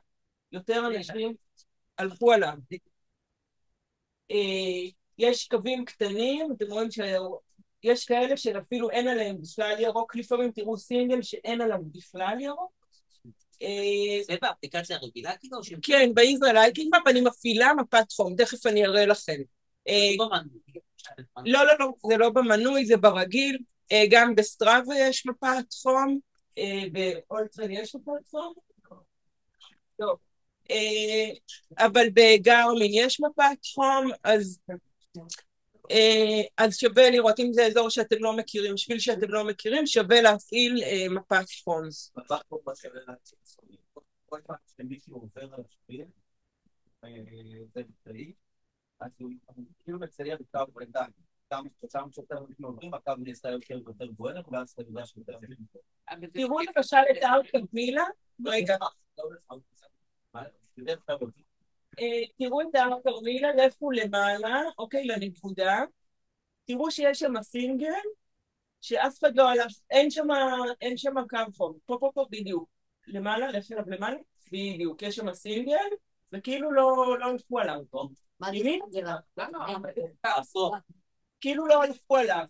יותר אנשים הלכו עליו. יש קווים קטנים, אתם רואים שיש כאלה שאפילו אין עליהם בכלל ירוק, לפעמים תראו סינגל שאין עליו בכלל ירוק. זה באפליקציה הרגילה כאילו? כן, בישראל אייקינג מאפ אני מפעילה מפת חום, תכף אני אראה לכם. לא, זה לא במנוי, זה ברגיל. גם בסטראבה יש מפת חום, באולטרן יש מפת חום? לא. אבל בגארמין יש מפת חום, אז שווה לראות אם זה אזור שאתם לא מכירים, שביל שאתם לא מכירים, שווה להפעיל מפת חום. מפת חום שווה להציל סורים. כל פעם שמישהו עובר על השביל, זה בטראי, אז הוא כאילו מצייר בקו בינתיים. כמה שיותר אנחנו עוברים, הקו נעשה יותר ויותר בוער, ואז אתה יודע שיותר יותר. תראו למשל את הר קרמילה, רגע. תראו את הר קרמילה, לכו למעלה, אוקיי, לנקודה. תראו שיש שם סינגל, שאף אחד לא הלך, אין שם קו חום. פה בדיוק. למעלה, לכו אליו למעלה, בדיוק. יש שם סינגל, וכאילו לא הלכו עליו. מה נראים? כאילו לא הלכו עליו.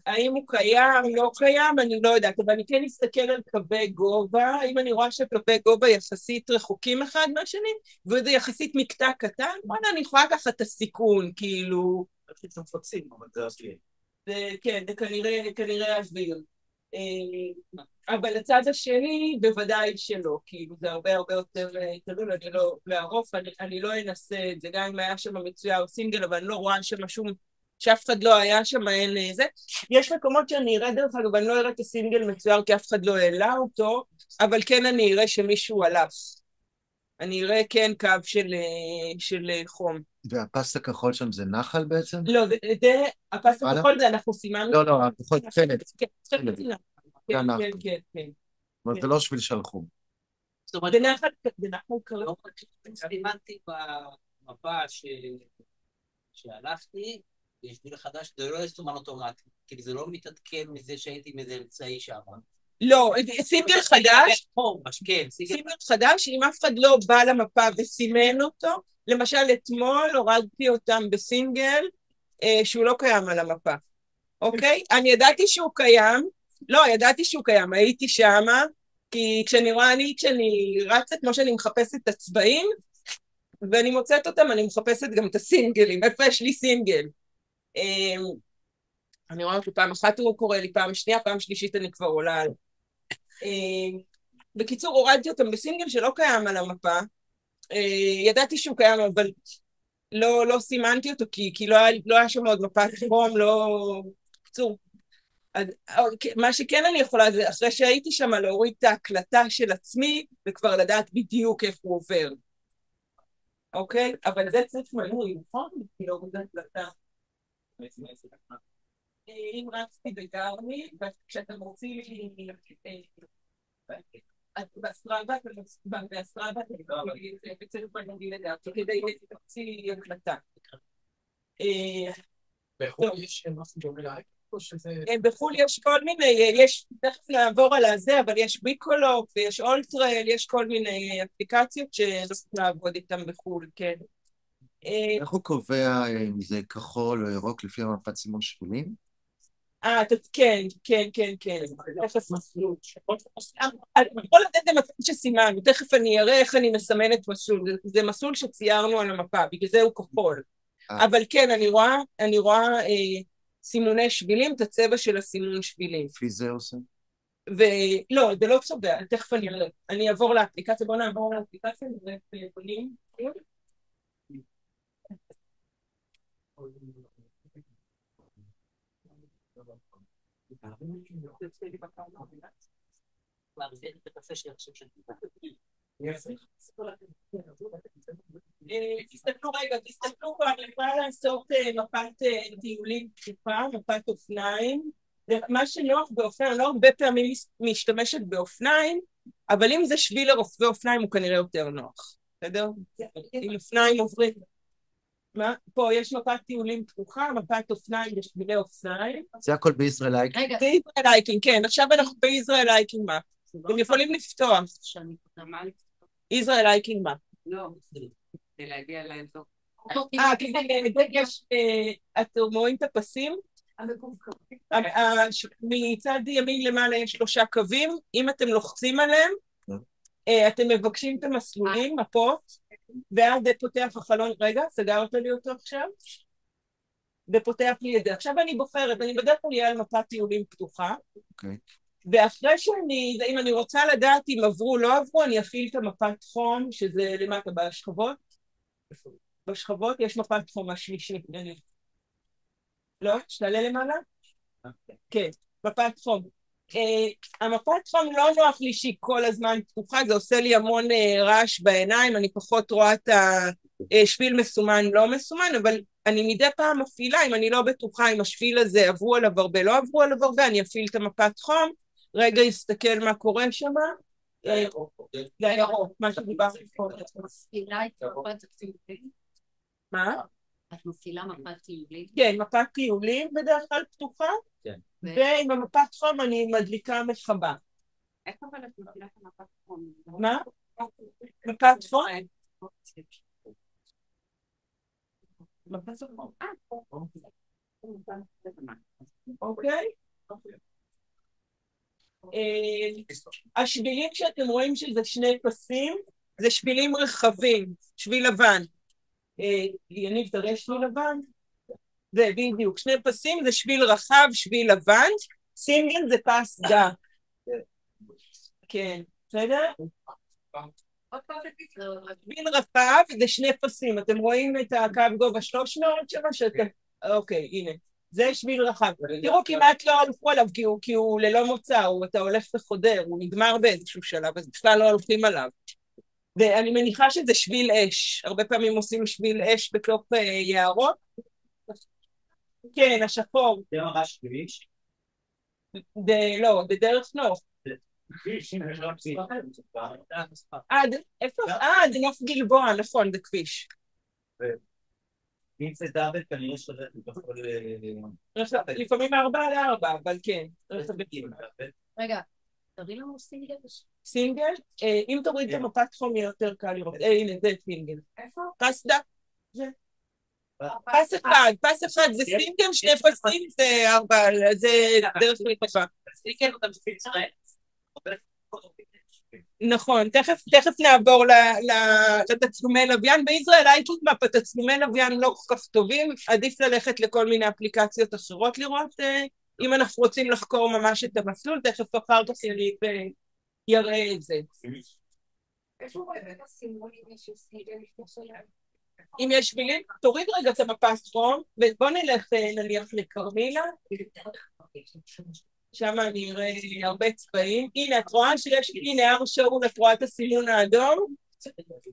האם הוא קיים, לא קיים, אני לא יודעת, אבל אני כן אסתכל על קווי גובה, אם אני רואה שקווי גובה יחסית רחוקים אחד מהשני, וזה יחסית מקטע קטן, בוא'נה, אני יכולה לקחת את הסיכון, כאילו... כן, זה כנראה אוויר. אבל הצד השני, בוודאי שלא, כאילו, זה הרבה יותר תלול, אני לא לערוף, אני לא אנסה את זה, גם אם היה שם מצויר סינגל, אבל אני לא רואה שם משום... שאף אחד לא היה שם, אין זה. יש מקומות שאני אראה דרך אגב, אני לא אראה את הסינגל מצויר כי אף אחד לא העלה אותו, אבל כן אני אראה שמישהו הלך. אני אראה כן קו של חום. והפס הכחול שם זה נחל בעצם? לא, הפס הכחול זה אנחנו סימנו. לא, הכחול תפלת. כן. אבל זה לא שביל שלחום. זאת אומרת, זה נחל קרוב. סימנתי במפה שהלכתי, יש שביל חדש, זה לא יסומן אוטומטי, כי זה לא מתעדכן מזה שהייתי עם איזה אמצעי שם. לא, סינגל חדש, סינגל חדש, אם אף אחד לא בא למפה וסימן אותו, למשל אתמול הורדתי אותם בסינגל, שהוא לא קיים על המפה, אוקיי? אני ידעתי שהוא קיים, הייתי שמה, כי כשאני רצת, כמו שאני מחפשת את הצבעים, ואני מוצאת אותם, אני מחפשת גם את הסינגלים, איפה יש לי סינגל? אני רואה אותו פעם אחת הוא קורא לי, פעם שנייה, פעם שלישית אני כבר עולה. בקיצור, הורדתי אותם בסינגל שלא קיים על המפה, ידעתי שהוא קיים, אבל לא סימנתי אותו, כי לא היה שם עוד מפת חום, לא... בקיצור, מה שכן אני יכולה זה, אחרי שהייתי שם, להוריד את ההקלטה של עצמי, וכבר לדעת בדיוק איך הוא עובר. אוקיי? אבל זה צריך מנוי, נכון? כי לא מודעת הקלטה. אם רצתי בגרמי, וכשאתם רוצים בסטראבה, בצל פנגיל לדעתי, כדי להוציא הקלטה. בחו"ל יש משהו דומה להייק? בחו"ל יש כל מיני, תכף נעבור על הזה, אבל יש ביקולוק ויש אולטרל, יש כל מיני אפליקציות שצריך לעבוד איתם בחו"ל, כן. איך הוא קובע אם זה כחול או ירוק לפי המפת סימון שבילים? כן. אני יכול לתת את המסלול שסימנו, תכף אני אראה איך אני מסמנת מסלול, זה מסלול שציירנו על המפה, בגלל זה הוא כחול. אבל כן, אני רואה סימוני שבילים, את הצבע של הסימון שבילים. לפי זה עושה? ולא, זה לא צובע, תכף אני אראה. אני אעבור לאפליקציה, בואו נעבור לאפליקציה, נראה את פונים. תסתכלו פה, אני יכולה לעשות מפת טיולים פתוחה, מפת אופניים. מה שנוח באופניים, לא הרבה פעמים משתמשת באופניים, אבל אם זה שביל לרוכבי אופניים הוא כנראה יותר נוח, בסדר? אם אופניים עוברים. פה יש מפת טיולים פתוחה, מפת אופניים ושבילי אופניים. זה הכל בישראל לייקינג? רגע. בישראל לייקינג, כן. עכשיו אנחנו בישראל לייקינג מה. אתם יכולים לפתוח. ישראל לייקינג מה. לא, כדי להגיע לאזור. אתם רואים את הפסים? מצד ימין למעלה יש 3 קווים, אם אתם לוחצים עליהם, אתם מבקשים את המסלולים, מפות, ואז זה פותח החלון, רגע, סגרת לי אותו עכשיו, ופותח לי את זה. עכשיו אני בוחרת, אני בדרך כלל אהיה על מפת טיולים פתוחה, ואחרי אם אני רוצה לדעת אם עברו או לא עברו, אני אפעיל את המפת חום, שזה למטה בשכבות. בשכבות יש מפת חום השלישית. לא? שתעלה למעלה? כן, מפת חום. המפת חום לא נוח לי שהיא כל הזמן פתוחה, זה עושה לי המון רעש בעיניים, אני פחות רואה את השביל מסומן, לא מסומן, אבל אני מדי פעם מפעילה, אם אני לא בטוחה אם השביל הזה עברו עליו הרבה, לא עברו עליו הרבה, אני אפעיל את המפת חום, רגע יסתכל מה קורה שם. זה הירוק, מה שדיברתי פה. מה? את מפעילה מפת טיולים? כן, מפת טיולים בדרך כלל פתוחה, ועם המפת חום אני מדליקה מכבה. איך אבל את מפעילה את המפת חום? מה? מפת חום? מפת חום. אוקיי? השבילים שאתם רואים שזה 2 פסים, זה שבילים רחבים, שביל לבן. יניב, תראה שביל לבן? זה בדיוק, 2 פסים זה שביל רחב, שביל לבן, סינגל זה פס דק. כן, בסדר? שביל רחב זה 2 פסים, אתם רואים את הקו גובה 300 שאתה... אוקיי, הנה. זה שביל רחב. תראו, כמעט לא הלכו עליו, כי הוא ללא מוצא, אתה הולך וחודר, הוא נגמר באיזשהו שלב, אז בכלל לא הולכים עליו. ואני מניחה שזה שביל אש, הרבה פעמים עושים שביל אש בתוך יערות. כן, השחור. זה ממש כביש? לא, בדרך נוף. איפה? זה נוף גלבוע, נכון, זה כביש. אם זה דאבל, כנראה שזה בכל... לפעמים 4x4, אבל כן. רגע, תראי לנו סינגל. סינגל? אם תוריד את המפת חום יהיה יותר קל לראות. הנה, זה סינגל. איפה? פס דק. פס אחד, זה סינגל, 2 פסים, זה 4, זה דרך כלל. סינגל אתה מפעיל ישראל. נכון, תכף נעבור לתצלומי לוויין. בישראל לייקינג מאפ התצלומי לוויין לא כל כך טובים, עדיף ללכת לכל מיני אפליקציות אחרות לראות, אם אנחנו רוצים לחקור ממש את המסלול, תכף אחר כך יראה את זה. אם יש שבילים, תוריד רגע את המפת חום, ובוא נלך נניח לקרמילה, שם אני אראה הרבה צבעים. הנה, את רואה שיש, הנה, הר שאול, את רואה את הסימון האדום?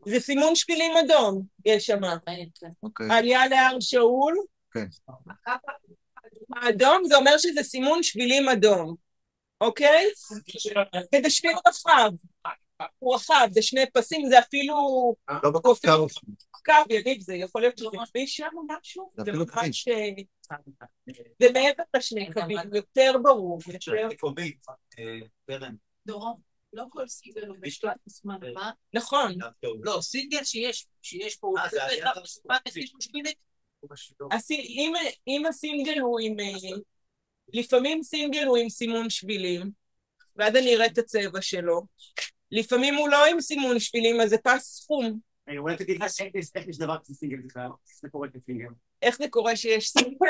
זה סימון שבילים אדום, יש שם. עלייה להר שאול. האדום זה אומר שזה סימון שבילים אדום, אוקיי? וזה שביל רחב. הוא רחב, זה 2 פסים, זה אפילו... לא בקופקר. קו, יגיד, זה יכול להיות שזה כביש שם או משהו? זה אפילו כביש. זה מעבר ל2 קווים, יותר ברור. קובית, פרן. לא כל סינגל הוא בשלט זמן, מה? נכון. לא, סינגל שיש פה... אם הסינגל הוא עם... לפעמים סינגל הוא עם סימון שבילים, ואז אני אראה את הצבע שלו. לפעמים הוא לא עם סימון שבילים, אז זה פס סכום. אולי תגיד לך איך יש דבר כזה סינגל בכלל? איך זה קורה כסינגל? איך זה קורה שיש סינגל?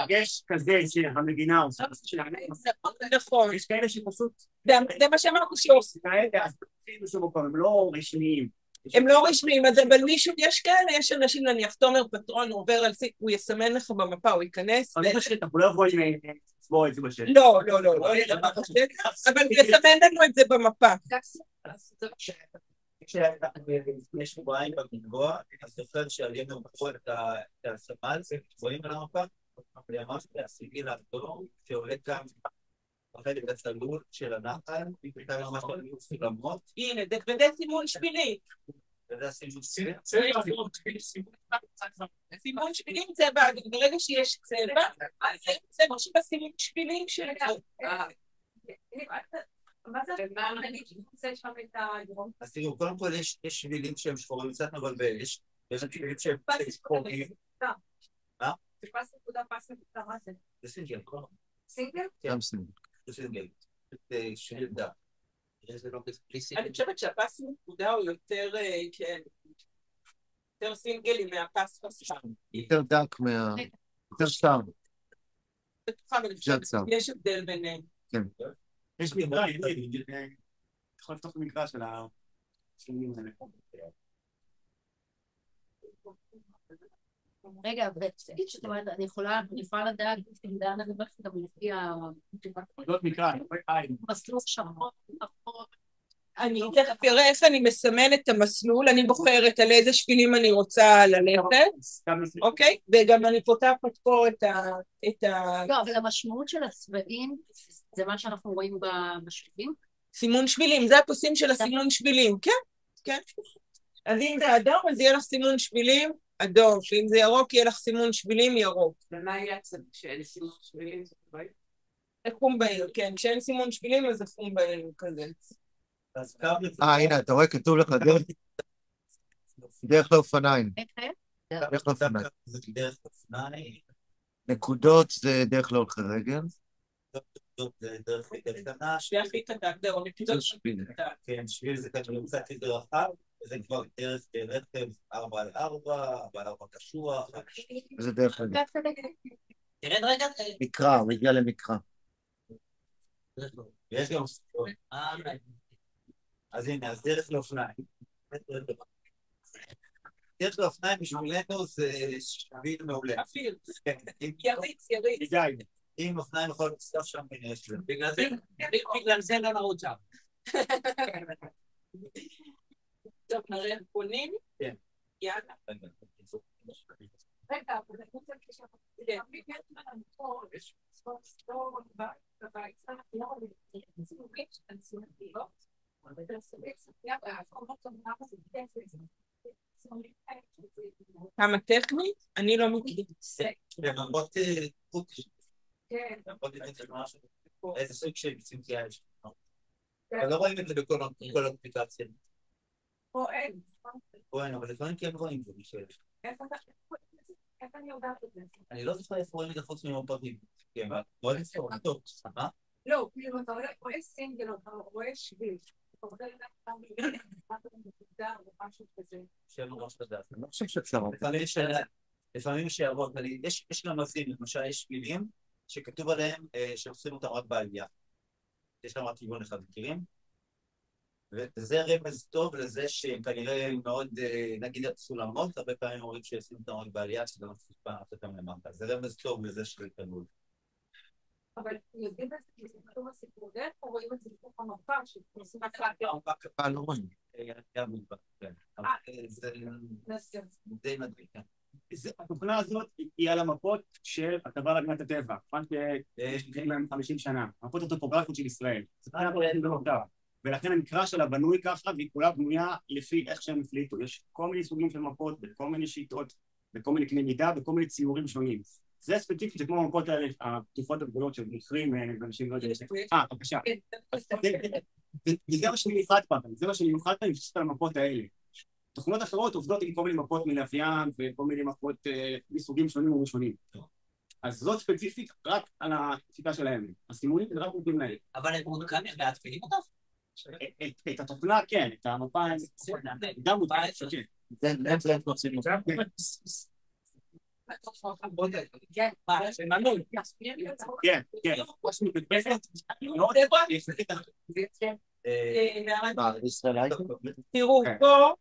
יש כזה שהמגינה עושה. נכון. יש כאלה שפשוט... זה מה שאמרנו שעושים. הם לא רשמיים. הם לא רשמיים, אבל מישהו, יש כאלה, יש אנשים, נניח, תומר פטרון, הוא עובר על סינגל, הוא יסמן לך במפה, הוא ייכנס. אני חושבת, אנחנו לא יכולים לצבוע את זה בשטח. לא, אבל הוא יסמן לנו את זה במפה. לפני שבועיים בגלבוע, אז זוכר שעלינו בחור את הסמל, רואים על המפה, ממש הסיגיל האדום שעולה כאן בחלק הצלול של הנחל, ממש היו סולמות. הנה, זה סימון שבילי. וזה הסימון. סימון שבילים צבע, ברגע שיש צבע, אז זה מה שבסימון שבילים של... אז תראו, קודם כל יש שבילים שהם שחורים קצת מבלבל, יש שבילים שהם שחורים. מה? זה פס נקודה, מה זה? זה סינגל, כל הזמן. סינגל? גם סינגל. זה סינגל. זה שביל דק. אני חושבת שהפס נקודה הוא יותר, כן, יותר סינגלי מהפס פסם. יותר דק יותר שר. יש הבדל ביניהם. כן. יש מקרא, אתה יכול לפתוח את המקרא של השלמים האלה. רגע, ותגיד שאת אומרת, אני יכולה לדעת, לאן אני הולכת גם לפי עוד מקרא, המסלול שחור, אני תכף אראה איך אני מסמנת את המסלול, אני בוחרת על איזה שבילים אני רוצה ללכת, אוקיי? וגם אני פותחת פה את ה... לא, אבל המשמעות של הצבעים, זה מה שאנחנו רואים בשבילים? סימון שבילים, זה הפסים של הסימון שבילים, כן, כן. אז אם זה אדום, אז יהיה לך סימון שבילים, אדום, שאם זה ירוק, יהיה לך סימון שבילים, ירוק. ומה יהיה כשאין סימון שבילים? זה חום בעיר, כן, כשאין סימון שבילים, אז זה חום בעיר כזה. הנה, אתה רואה, כתוב לך דרך לאופניים. דרך לאופניים. דרך לאופניים. נקודות זה דרך להולכי רגל. זה דרך קטנה. שיחי את ההגדרות. כן, שביל זה כזה קצת יותר רחב, וזה כבר דרך רכב 4x4, 4x4 קשוח. זה דרך רגל. תרד רגע. מקרא, הוא הגיע למקרא. יש גם ספורט. אז הנה, אז דרך לאופניים. דרך לאופניים בשבילנו זה שביל מעולה. אפילו. יריץ. אם אופניים יכול לצטוף שם בין יש להם. בגלל זה לא נרוץ שם. טוב, נראה איך פונים. כן. יאללה. רגע, אבל אני רוצה כמה טכנית? אני לא מכיר. למרות איזה סוג של צמחייה יש. אבל לא רואים את זה בכל אפליקציה. פה אין. אבל לפעמים כן רואים את זה בשביל. איך אני יודעת את זה? אני לא זוכר איפה רואים את זה חוץ ממפרטים. כן, רואים את זה טוב. מה? לא, כאילו אתה רואה סינגל, אתה רואה שביל. אתה רואה משהו כזה. שאלה ראש לדעת. אני לא חושב שאפשר. לפעמים יש הערות, יש גם מבזים, למשל יש שבילים שכתוב עליהם שעושים אותם רק בעלייה. יש להם רק כיוון אחד, מכירים? וזה רמז טוב לזה שהם כנראה מאוד, נגיד סולמות, הרבה פעמים אומרים שעושים אותם רק בעלייה, שזה לא מפסיק פעם אותם למטה. זה רמז טוב לזה שזה תלול. אבל יודעים את זה, כי זה כתוב בסיפור דרך, או רואים את זה בתוך המפה, שעושים את לא רואים. גם מודבק, כן. זה די מדהים, כן. התוכנה הזאת היא על המפות של הטבע להגנת הטבע, שיש להם 50 שנה, המפות הטופוגרפיות של ישראל. ולכן המקרא שלה בנוי ככה, והיא כולה בנויה לפי איך שהם החליטו. יש כל מיני סוגים של מפות, בכל מיני שיטות, בכל מיני קנה מידה, בכל מיני ציורים שונים. זה ספציפית, זה כמו המפות האלה, התקופות הגדולות של מוכרים, ואנשים לא יודעים. בבקשה. וזה מה שמיוחד פעם, זה מה שמיוחד פעם, יש על המפות האלה. תוכנות אחרות עובדות עם כל מיני מפות מלוויין, וכל מיני מפות מסוגים שונים ומשונים. אז זאת ספציפית רק על השיטה שלהם. הסימונים זה רק עובדים להם. אבל הם מעודכנים להפעילים אותם? את התוכנה, כן, את המפה, גם מודעים, כן. זה הם רוצים אותם. כן, כן. תראו, פה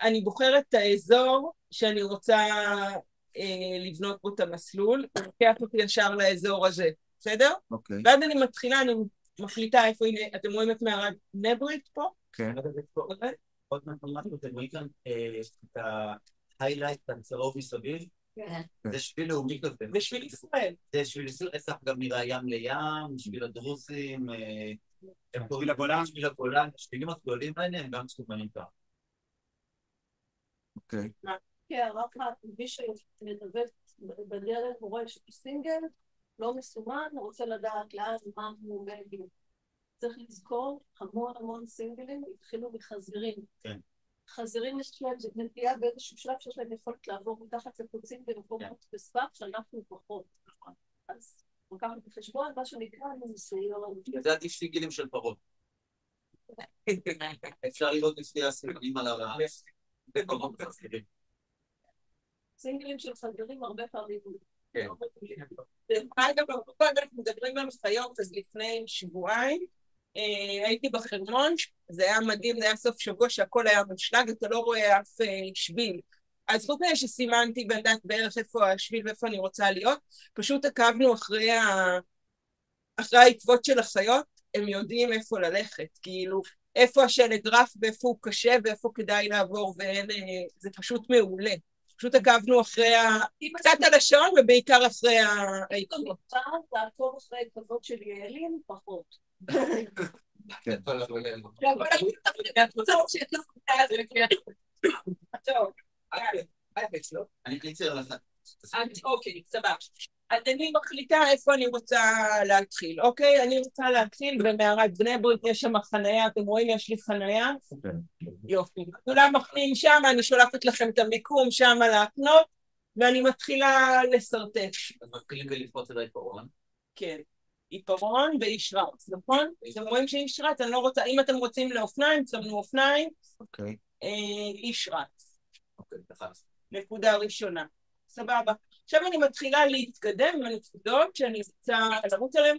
אני בוחרת את האזור שאני רוצה לבנות בו את המסלול, ולוקח אותי ישר לאזור הזה, בסדר? ואז אני מתחילה, אני מחליטה איפה, הנה, אתם רואים את מערת בני ברית פה? כן. עוד משהו, אתם רואים כאן את ההיילייט הצהוב מסביב? זה שביל לאומי כזה. זה שביל ישראל. זה שביל ישראל, גם נראה ים לים, שביל הדרוזים, שביל הגולן. שביל הגולן, השבילים הגדולים האלה הם גם סומנים כאן. אוקיי. הערה אחת, מי שמנווט בדרך הוא רואה שסינגל לא מסומן, הוא רוצה לדעת לאן, מה הוא עומד. צריך לזכור, המון סינגלים התחילו מחזירים. כן. חזירים יש להם, זה נטייה באיזשהו שלב שיש להם יכולת לעבור מתחת לקוצים במקומות בסבך, שאנחנו פחות. אז לקחנו בחשבון, מה שנקרא ניסיון. זה עדיף סינגלים של פרות. אפשר לראות לפי הסינגלים על הרעש. סינגלים של חזירים הרבה פעמים. כן. אגב, אנחנו מדברים על חיות, אז לפני שבועיים הייתי בחרמון, זה היה מדהים, זה היה סוף שבוע שהכל היה מושלג, אתה לא רואה אף שביל. אז חוץ מזה שסימנתי בדעת בערך איפה השביל ואיפה אני רוצה להיות, פשוט עקבנו אחרי העקבות של החיות, הם יודעים איפה ללכת, כאילו, איפה השלג רף ואיפה הוא קשה ואיפה כדאי לעבור, וזה פשוט מעולה. פשוט עקבנו אחרי קצת על השעון ובעיקר אחרי העקבות. לעקוב אחרי עקבות של יעלים פחות. כן. טוב, אני קליצר לך. אוקיי, סבבה. אז אני מחליטה איפה אני רוצה להתחיל, אוקיי? אני רוצה להתחיל במערת בני ברית, יש שם חניה, אתם רואים, יש לי חניה? יופי. כולם מחנים שם, אני שולחת לכם את המיקום שם להקנות, ואני מתחילה לסרטט. אז מתחילים ולפרוץ את העיפרון. כן. עיפרון ואיש רץ, נכון? אתם רואים שאיש רץ, אני לא רוצה, אם אתם רוצים לאופניים, תסמנו אופניים. אוקיי. איש רץ. אוקיי, תחס. נקודה ראשונה. סבבה. עכשיו אני מתחילה להתקדם עם הנקודות שאני רוצה לרוץ עליהן.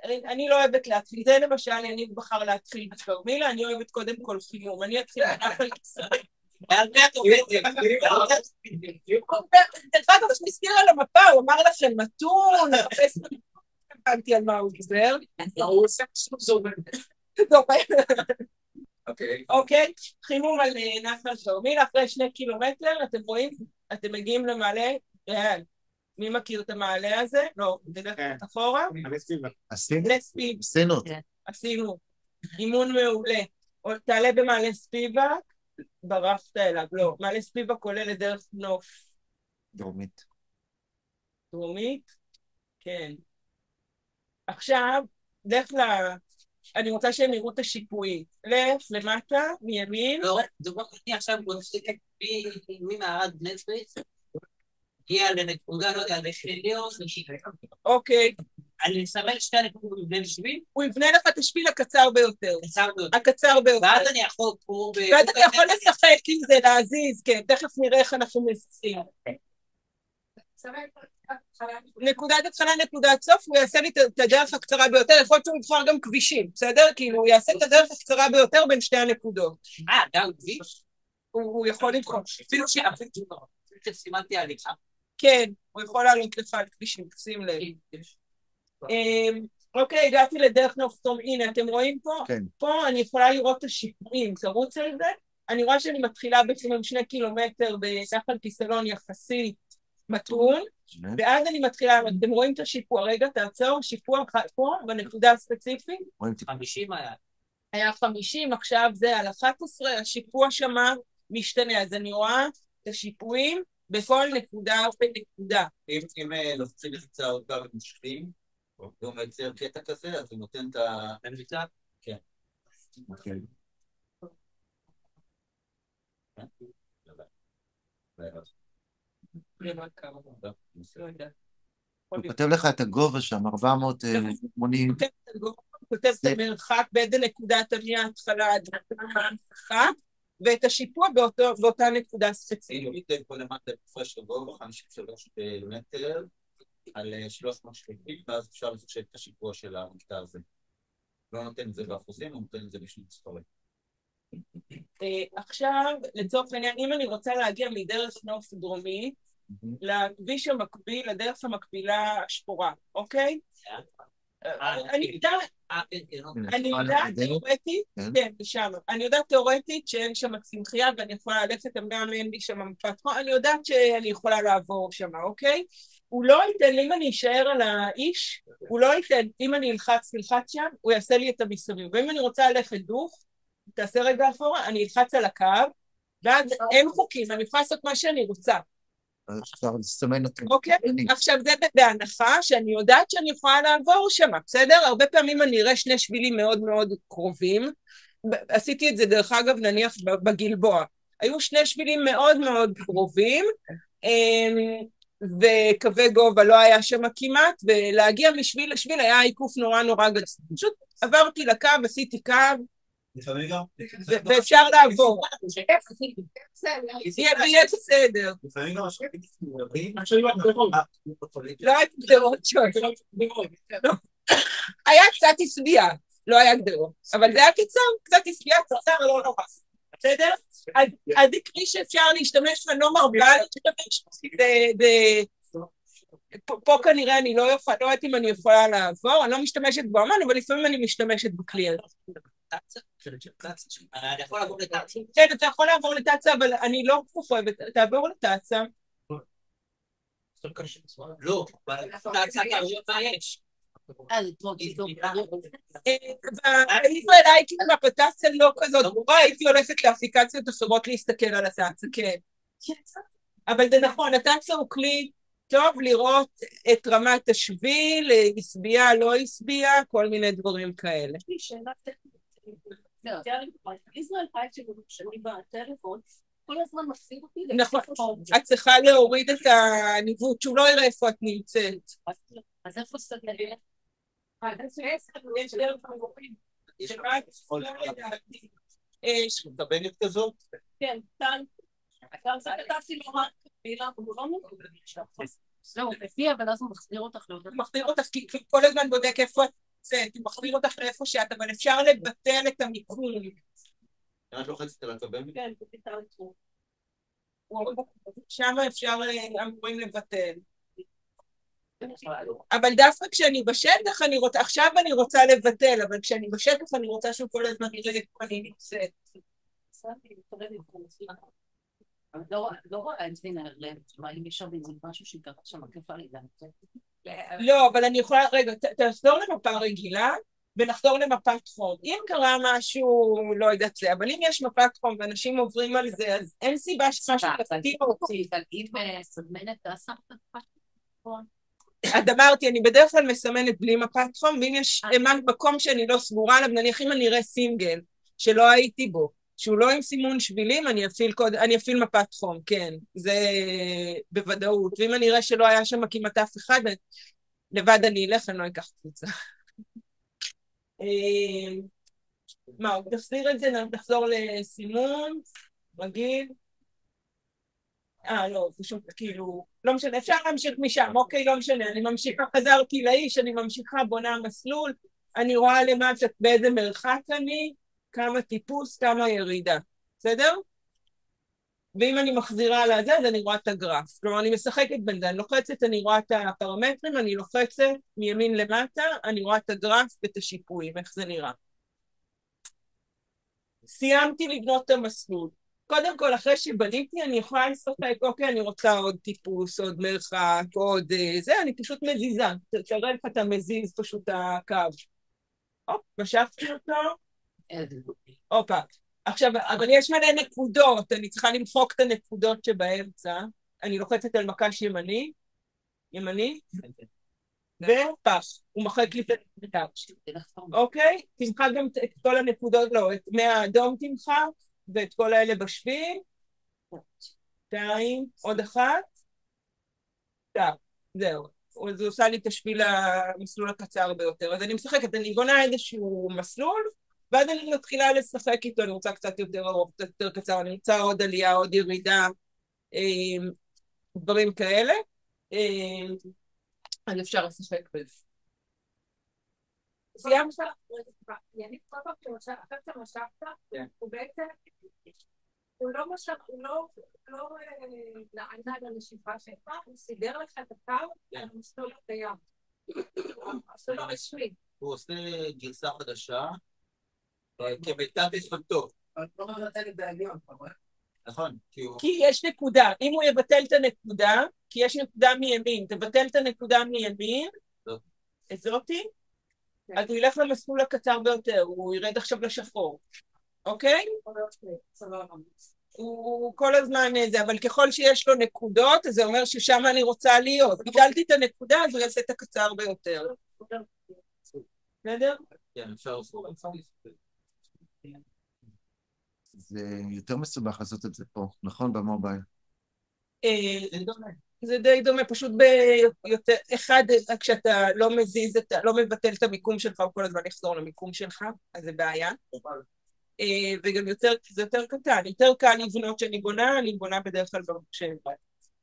אני לא אוהבת להתחיל, זה למשל, אני בחר להתחיל בכרמילה, אני אוהבת קודם כל חיום, אני אתחיל בנחל ישראל. הרבה את עובדת. דרך אגב, יש מזכיר על המפה, הוא אמר לכם מתון, הבנתי על מה הוא גזר. הוא עושה סוג. אוקיי, חימום על נחל כרמילה, אחרי 2 קילומטר, אתם רואים, אתם מגיעים למעלה, מי מכיר את המעלה הזה? לא, בדרך אחורה. עשינו. אימון מעולה. תעלה במעלה ספיבק, ברחת אליו, לא. מעלה ספיבק עולה לדרך נוף. דרומית. דרומית? כן. עכשיו, אני רוצה שהם יראו את השיפועים. לך למטה, מימין. לא, אני עכשיו רוצה ממערת בני ברית. הגיע לנקודה, לא יודע, לשליון. אוקיי. אני אסמן 2 נקודות מבנה לשביל. הוא יבנה לך את השביל הקצר ביותר. הקצר ביותר. ואז אני יכול פה... ואז אתה יכול לשחק עם זה, להזיז, כן. תכף נראה איך אנחנו מזיזים. נקודת התחלה, נקודת סוף, הוא יעשה לי את הדרך הקצרה ביותר, יכול להיות שהוא יבחר גם כבישים, בסדר? כאילו הוא יעשה את הדרך הקצרה ביותר בין 2 הנקודות. גם כביש? הוא יכול לבחור. אפילו שסימנתי הליכה. כן, הוא יכול לעלות לך על כבישים, שים לב. אוקיי, הגעתי לדרך נוף, הנה, אתם רואים פה? כן. פה אני יכולה לראות את השיפועים, תרוץ על זה. אני רואה שאני מתחילה בעצם עם 2 קילומטר בנחל כיסלון יחסית מתון, ואז אני מתחילה, אתם רואים את השיפוע, רגע, תעצור, שיפוע פה, בנקודה הספציפית. 50 היה. היה 50, עכשיו זה על 11, השיפוע שמה משתנה, אז אני רואה את השיפועים בכל נקודה ונקודה. אם לוחצים לחיצה עוד פעם ומשכים, והוא מייצר קטע כזה, אז הוא נותן את המביצה? כן. אוקיי. הוא כותב לך את הגובה שם, 480. הוא כותב את המרחק באיזה נקודה תביא ההתחלה עד המרחק, ואת השיפוע באותה נקודה ספציפית. ניתן פה למטה הפרש הגובה, 53 מטר, על 330, ואז אפשר לחשב את השיפוע של המקטע הזה. לא נותן את זה באחוזים, הוא נותן את זה בשני מספרים. עכשיו, לצורך העניין, אם אני רוצה להגיע מדרך נוף דרומי, לכביש המקביל, לדרך המקבילה השחורה, אוקיי? אני יודעת תיאורטית, כן, שם, אני יודעת תיאורטית שאין שם צמחייה ואני יכולה ללכת, גם אין לי שם מפת, אני יודעת שאני יכולה לעבור שם, אוקיי? הוא לא ייתן, אם אני אשאר על האיש, הוא לא ייתן, אם אני אלחץ שם, הוא יעשה לי את המסביב, ואם אני רוצה ללכת דוך, תעשה רגע אחורה, אני אלחץ על הקו, ואז אין חוקים, אני יכולה לעשות מה שאני רוצה. אפשר לסמן אותם. אוקיי, עכשיו זה בהנחה שאני יודעת שאני יכולה לעבור שם, בסדר? הרבה פעמים אני אראה שני שבילים מאוד מאוד קרובים, עשיתי את זה דרך אגב נניח בגלבוע, היו שני שבילים מאוד מאוד קרובים, וקווי גובה לא היה שם כמעט, ולהגיע משביל לשביל היה עיקוף נורא נורא גדול, פשוט עברתי לקו, עשיתי קו, ואפשר לעבור. יהיה בסדר. לא היה גדרות שואל. היה קצת הסביע, לא היה גדרות. אבל זה היה קצת הסביע קצר, לא נורא. בסדר? אז כלי שאפשר להשתמש ואני לא מרבה להשתמש. פה כנראה אני לא יודעת אם אני יכולה לעבור, אני לא משתמשת באמן, אבל לפעמים אני משתמשת בכלי הזה. אני יכול לעבור לטאצה. כן, אתה יכול לעבור לטאצה, אבל אני לא חושבת, תעבור לטאצה. לא, בטאצה מה יש? בישראל הייתי בטאצה לא כזאת ברורה, הייתי הולכת לאפליקציות אחרות להסתכל על הטאצה, כן. אבל זה נכון, הטאצה הוא כלי טוב לראות את רמת השביל, הסביע, לא הסביע, כל מיני דברים כאלה. יש לי שאלה טכנית. ישראל פייט שאני בטלפון, כל הזמן מחזיר אותי. נכון, את צריכה להוריד את הניווט, שהוא לא יראה איפה את נמצאת. אז איפה סגל? יש מטבנת כזאת? כן, כאן. זה כתבתי לו רק מילה, הוא לא מבין. זהו, מפיע, אבל אז הוא מחזיר אותך. הוא מחזיר אותך, כי כל הזמן בודק איפה את נמצאת, הוא מחזיר אותך לאיפה שאת, אבל אפשר לבטל את המיקום. את לוחצת על הטבנת? כן, בביטלתי. שם אפשר אמורים לבטל. אבל דווקא כשאני בשטח, עכשיו אני רוצה לבטל, אבל כשאני בשטח אני רוצה שהוא כל הזמן יראה איפה אני נמצאת. לא רואה את זה נעלם, אם יש שם משהו שקרה שם, כיפה לי גם. לא, אבל אני יכולה, רגע, תחזור למפה רגילה, ונחזור למפת חום. אם קרה משהו, לא יודעת זה, אבל אם יש מפת חום ואנשים עוברים על זה, אז אין סיבה שמשהו תפתיע אותי. אבל אם מסמנת תעשה אז אמרתי, אני בדרך כלל מסמנת בלי מפת חום, ואם יש מקום שאני לא סגורה עליו, נניח אם אני אראה סינגל, שלא הייתי בו, שהוא לא עם סימון שבילים, אני אפעיל מפת חום, כן, זה בוודאות. ואם אני אראה שלא היה שם כמעט אף אחד, לבד אני אלך, אני לא אקח קבוצה. מה, תחזיר את זה, נחזור לסימון, רגיל. לא, פשוט כאילו, לא משנה, אפשר להמשיך משם, אוקיי, לא משנה, אני ממשיכה, חזרתי לאיש, אני ממשיכה, בונה מסלול, אני רואה למטה באיזה מרחק אני, כמה טיפוס, כמה ירידה, בסדר? ואם אני מחזירה לזה, אז אני רואה את הגרף. כלומר, אני משחקת בין זה, אני לוחצת, אני רואה את הפרמטרים, אני לוחצת מימין למטה, אני רואה את הגרף ואת השיפועים, איך זה נראה. סיימתי לבנות את המסלול. קודם כל, אחרי שבניתי, אני יכולה לשחק, אוקיי, אני רוצה עוד טיפוס, עוד מרחק, עוד זה, אני פשוט מזיזה. תראה איך אתה מזיז פשוט הקו. הופ, משכתי אותו. הופה. עכשיו, אבל יש מלא נקודות, אני צריכה למחוק את הנקודות שבאמצע. אני לוחצת על מקש ימני, ופח, הוא מחק לי את הנקודות. אוקיי? תמחק גם את כל הנקודות, לא, מהאדום תמחק, ואת כל האלה בשביל. 2, עוד אחת. זהו. זה עושה לי את השביל המסלול הקצר ביותר. אז אני משחקת, אני בונה איזשהו מסלול, ואז אני מתחילה לשחק איתו, אני רוצה קצת יותר ארוך, קצת יותר קצר, אני רוצה עוד עלייה, עוד ירידה, דברים כאלה. אז אפשר לשחק בזה. סיימת? אני כל פעם שאתה משכת, הוא בעצם, הוא לא נענה לנשיפה שלך, הוא סידר לך את הקו למסלול הקיים. מסלול הרשמי. הוא עושה גרסה חדשה, כמיטב יכולתו. נכון. כי יש נקודה, אם הוא יבטל את הנקודה, כי יש נקודה מימין, תבטל את הנקודה מימין, את זאתי, אז הוא ילך למסלול הקצר ביותר, הוא ירד עכשיו לשחור, אוקיי? הוא כל הזמן זה, אבל ככל שיש לו נקודות, אז זה אומר ששם אני רוצה להיות. ביטלתי את הנקודה, אז הוא יעשה את הקצר ביותר. בסדר? כן, אפשר לעשות. זה יותר מסובך לעשות את זה פה, נכון? במובייל. זה די דומה, פשוט ביותר, אחד, כשאתה לא מזיז, לא מבטל את המיקום שלך, הוא כל הזמן יחזור למיקום שלך, אז זה בעיה. וגם יותר, זה יותר קטן, יותר קל לבנות שאני בונה בדרך כלל במחשב.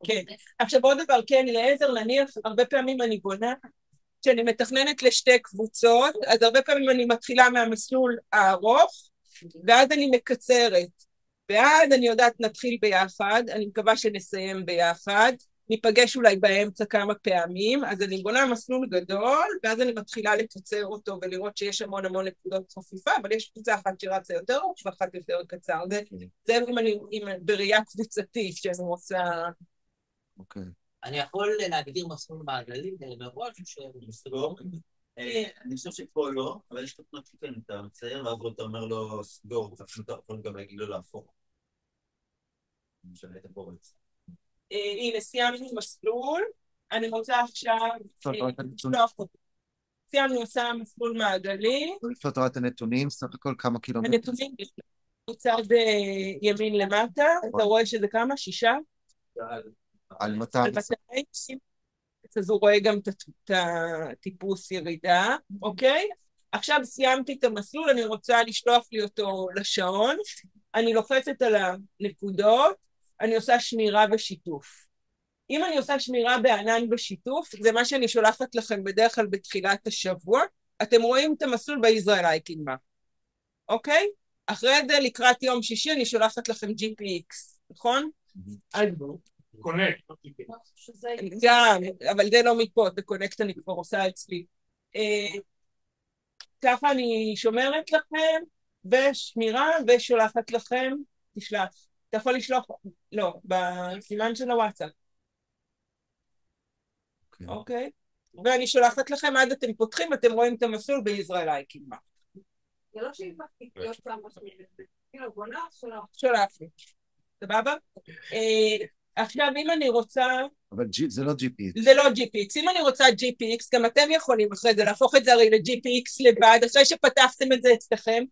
כן. עכשיו עוד דבר, כן, לעזר, נניח, הרבה פעמים אני בונה, כשאני מתכננת לשתי קבוצות, אז הרבה פעמים אני מתחילה מהמסלול הארוך, ואז אני מקצרת. ואז אני יודעת, נתחיל ביחד, אני מקווה שנסיים ביחד, ניפגש אולי באמצע כמה פעמים, אז אני בונה מסלול גדול, ואז אני מתחילה לקצר אותו ולראות שיש המון המון נקודות חפיפה, אבל יש קבוצה אחת שרצה יותר ארוך ואחת יותר קצר. זה אם אני בראייה קבוצתית שאני רוצה... אוקיי. אני יכול להגדיר מסלול מעגלי מראש שסגור. אני חושב שפה לא, אבל יש תוכנות שכן, אתה מצייר ואז אתה אומר לו סגור, אתה יכול גם להגיד לו להפוך. משנה את הפורץ. הנה, סיימנו מסלול, אני רוצה עכשיו לשלוח אותו. סיימנו עושה מסלול מעגלי. איפה אתה רואה את הנתונים? סך הכל כמה קילומטר? הנתונים מצד ימין למטה, אתה רואה שזה כמה? 6? על 200. אז הוא רואה גם את הטיפוס ירידה, אוקיי? עכשיו סיימתי את המסלול, אני רוצה לשלוח לי אותו לשעון, אני לוחצת על הנקודות, אני עושה שמירה ושיתוף. אם אני עושה שמירה בענן ושיתוף, זה מה שאני שולחת לכם בדרך כלל בתחילת השבוע, אתם רואים את המסלול בישראל אייקינג, אוקיי? אחרי זה לקראת יום שישי אני שולחת לכם GPX, נכון? אז בואו. קונקט. גם, אבל זה לא מפה, את הקונקט אני כבר עושה אצלי. ככה אני שומרת לכם, ושמירה, ושולחת לכם, תשלח. אתה יכול לשלוח, לא, בסימן של הוואטסאפ. אוקיי? ואני שולחת לכם, עד אתם פותחים, אתם רואים את המסלול בישראל אייקינג. זה לא שהיא להיות כמה כאילו בונה, שולח לי. סבבה? עכשיו, אם אני רוצה... אבל זה לא GPX. זה לא GPX. אם אני רוצה GPX, גם אתם יכולים אחרי זה להפוך את זה הרי ל-GPX לבד, אחרי שפתחתם את זה אצלכם,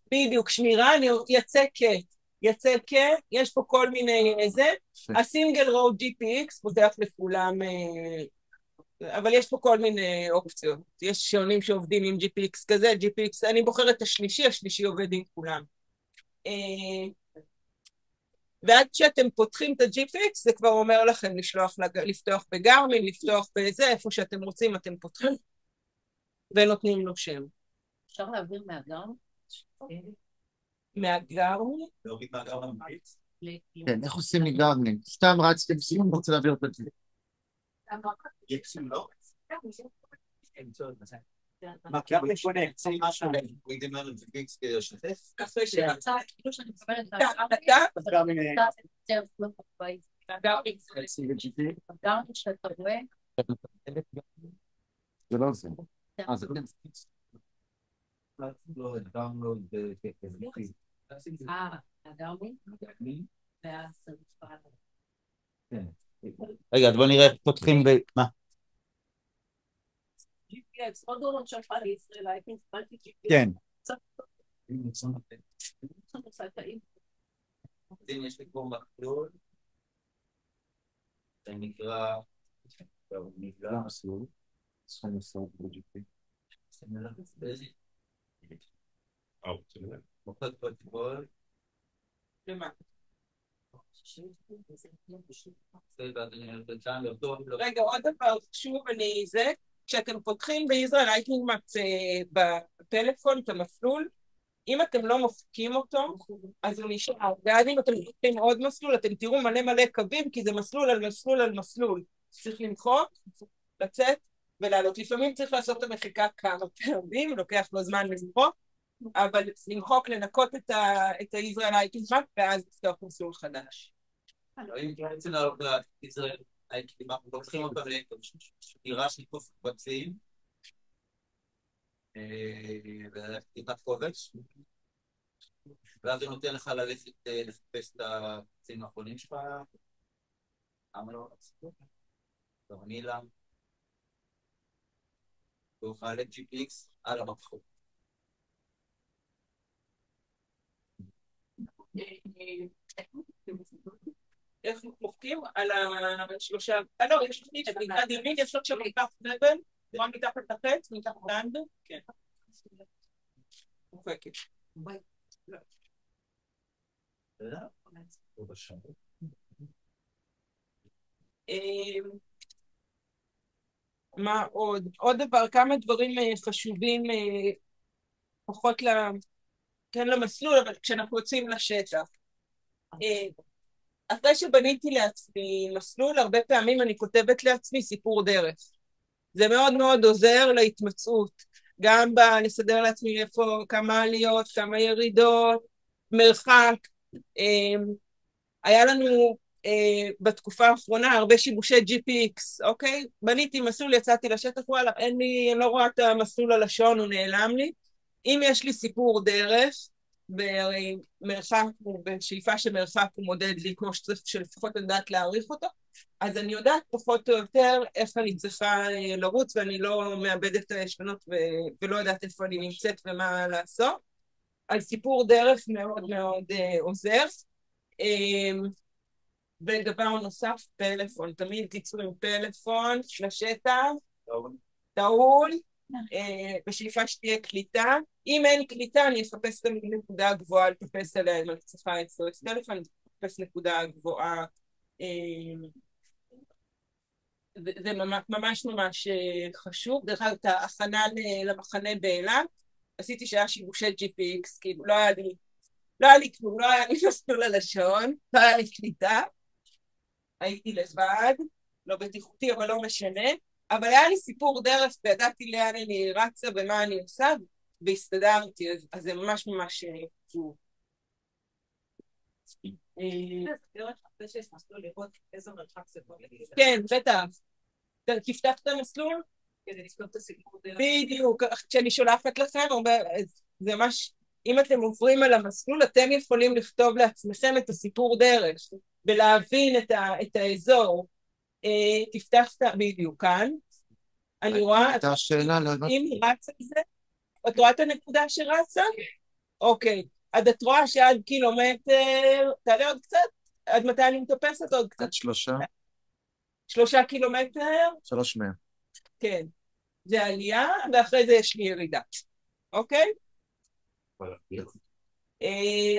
בדיוק, שמירה, אני יצא יש פה כל מיני איזה, הסינגל רואו GPX פותח לכולם, אבל יש פה כל מיני אופציות. יש שעונים שעובדים עם GPX כזה, GPX, אני בוחרת את השלישי עובד עם כולם. ועד שאתם פותחים את ה-GPX, זה כבר אומר לכם לפתוח בגרמין, לפתוח בזה, איפה שאתם רוצים, אתם פותחים, ונותנים לו שם. אפשר להעביר מהגרמין? מהגרמין? להוריד מהגרמין מביץ? כן, איך עושים מגרמין? סתם רצתם סיום, רוצה להעביר את זה. יקסים לא? מה, כי הרבה קונה, זה משהו. הוא ידעים לנו GPX כדי לשתף? אחרי שיצא, כאילו שאני מקבלת את הגרמין שאתה רואה. זה לא זה. זה כן. הגרמין? רגע, אז בוא נראה איך פותחים מה? GPS, עוד דולר שלך לישראל, הייתי קיבלתי GPS. כן. יש לי פה מסלול, זה נקרא מסלול. צריכים לעשות ב-GP. מוחד פרטיבול. למה? רגע, עוד דבר, שוב כשאתם פותחים בישראל אייקינג מאפ בפלאפון את המסלול, אם אתם לא מופקים אותו, אז הוא נשאר. ואז אם אתם פותחים עוד מסלול, אתם תראו מלא קווים, כי זה מסלול על מסלול על מסלול. צריך למחוק, לצאת ולעלות. לפעמים צריך לעשות את המחיקה כמה פעמים, לוקח לו זמן למחוק, אבל למחוק, לנקות את הישראל אייקינג מאפ, ואז לפתוח מסלול חדש. אם רוצים לעלות לישראל אייקינג מאפ, לוקחים אותם לשמירה של קוף קבצים, ולפתיחת קובץ, ואז זה נותן לך ללכת לחפש את הקצים האחרונים שלך. למה לא? תרמילה. ואוכל GPX על המפחות. איך מופקים על השלושה, לא, יש לי בצד ימין, יש עוד שם מתחת זבל, זה רק מתחת לחץ, מתחת לאנדר, כן. מופקת. מה עוד? עוד דבר, כמה דברים חשובים, פחות כן למסלול, אבל כשאנחנו יוצאים לשטח. אחרי שבניתי לעצמי מסלול, הרבה פעמים אני כותבת לעצמי סיפור דרך. זה מאוד מאוד עוזר להתמצאות, גם לסדר לעצמי איפה, כמה עליות, כמה ירידות, מרחק. היה לנו בתקופה האחרונה הרבה שיבושי GPX, אוקיי? בניתי מסלול, יצאתי לשטח, וואלה, אני לא רואה את המסלול על השעון, הוא נעלם לי. אם יש לי סיפור דרך, והרי מרחק, בשאיפה שמרחק הוא מודד לי כמו שצריך, שלפחות אני יודעת להעריך אותו, אז אני יודעת פחות או יותר איך אני צריכה לרוץ, ואני לא מאבדת את העשתונות ולא יודעת איפה אני נמצאת ומה לעשות. אז סיפור דרך מאוד מאוד עוזר. ודבר נוסף, פלאפון, תמיד תצאו עם פלאפון לשטח, טעון, בשאיפה שתהיה קליטה. אם אין קליטה, אני אחפש את הנקודה הגבוהה, לטפס עליה, אם אני צריכה SOS טלפון, אני אחפש נקודה גבוהה. זה ממש ממש חשוב. דרך אגב, את ההכנה למחנה באילת, עשיתי שהיה שיבושי GPX, כאילו לא היה לי כלום, לא היה לי מסלול על השעון, לא היה לי קליטה, הייתי לבד, לא בטיחותי, אבל לא משנה, אבל היה לי סיפור דרך, וידעתי לאן אני רצה ומה אני עושה, והסתדרתי, אז זה ממש ממש חשוב. כן, בטח. תפתח את המסלול? כדי לכתוב את הסיפור דרך. בדיוק, כשאני שולחת לכם, זה ממש, אם אתם עוברים על המסלול, אתם יכולים לכתוב לעצמכם את הסיפור דרך, ולהבין את האזור. תפתח את בדיוק כאן. אני רואה, הייתה שאלה, לא יודעת. אם רצה זה, את רואה את הנקודה שרצה? אוקיי. אז את רואה שעד קילומטר, תעלה עוד קצת? עד מתי אני מטפסת עוד קצת? עד 3 קילומטר? 300. כן. זה עלייה, ואחרי זה יש לי ירידה. אוקיי?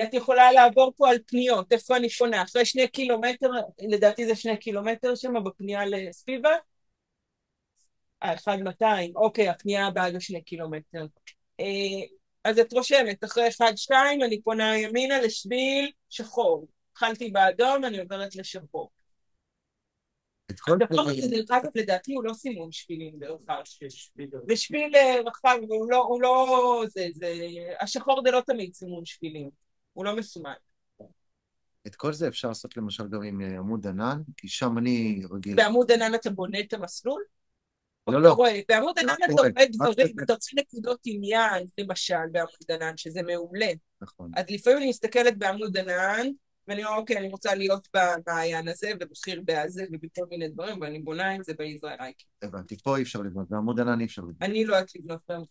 את יכולה לעבור פה על פניות, איפה אני פונה? אחרי 2 קילומטר, לדעתי זה 2 קילומטר שם, בפנייה לספיבה? 1,200, אוקיי, הפנייה הבאה זה 2 קילומטר. אז את רושמת, אחרי 1-2 אני פונה ימינה לשביל שחור. התחלתי באדום, אני עוברת לשחור. לדעתי הוא לא סימון שבילים ברחב. זה שביל רחב, הוא לא, השחור זה לא תמיד סימון שבילים, הוא לא מסומן. את כל זה אפשר לעשות למשל גם עם עמוד ענן, כי שם אני רגיל. בעמוד ענן אתה בונה את המסלול? לא. בעמוד ענן אתה עובד דברים, אתה עושה נקודות עניין, למשל, בעמוד ענן, שזה מעולה. נכון. אז לפעמים אני מסתכלת בעמוד ענן, ואני אומר, אוקיי, אני רוצה להיות במעיין הזה, ובחיר בעזה, ובכל מיני דברים, ואני בונה עם זה בעזרה. הבנתי, פה אי אפשר לבנות, בעמוד ענן אי אפשר לבנות. אני לא יודעת לבנות בעמוד.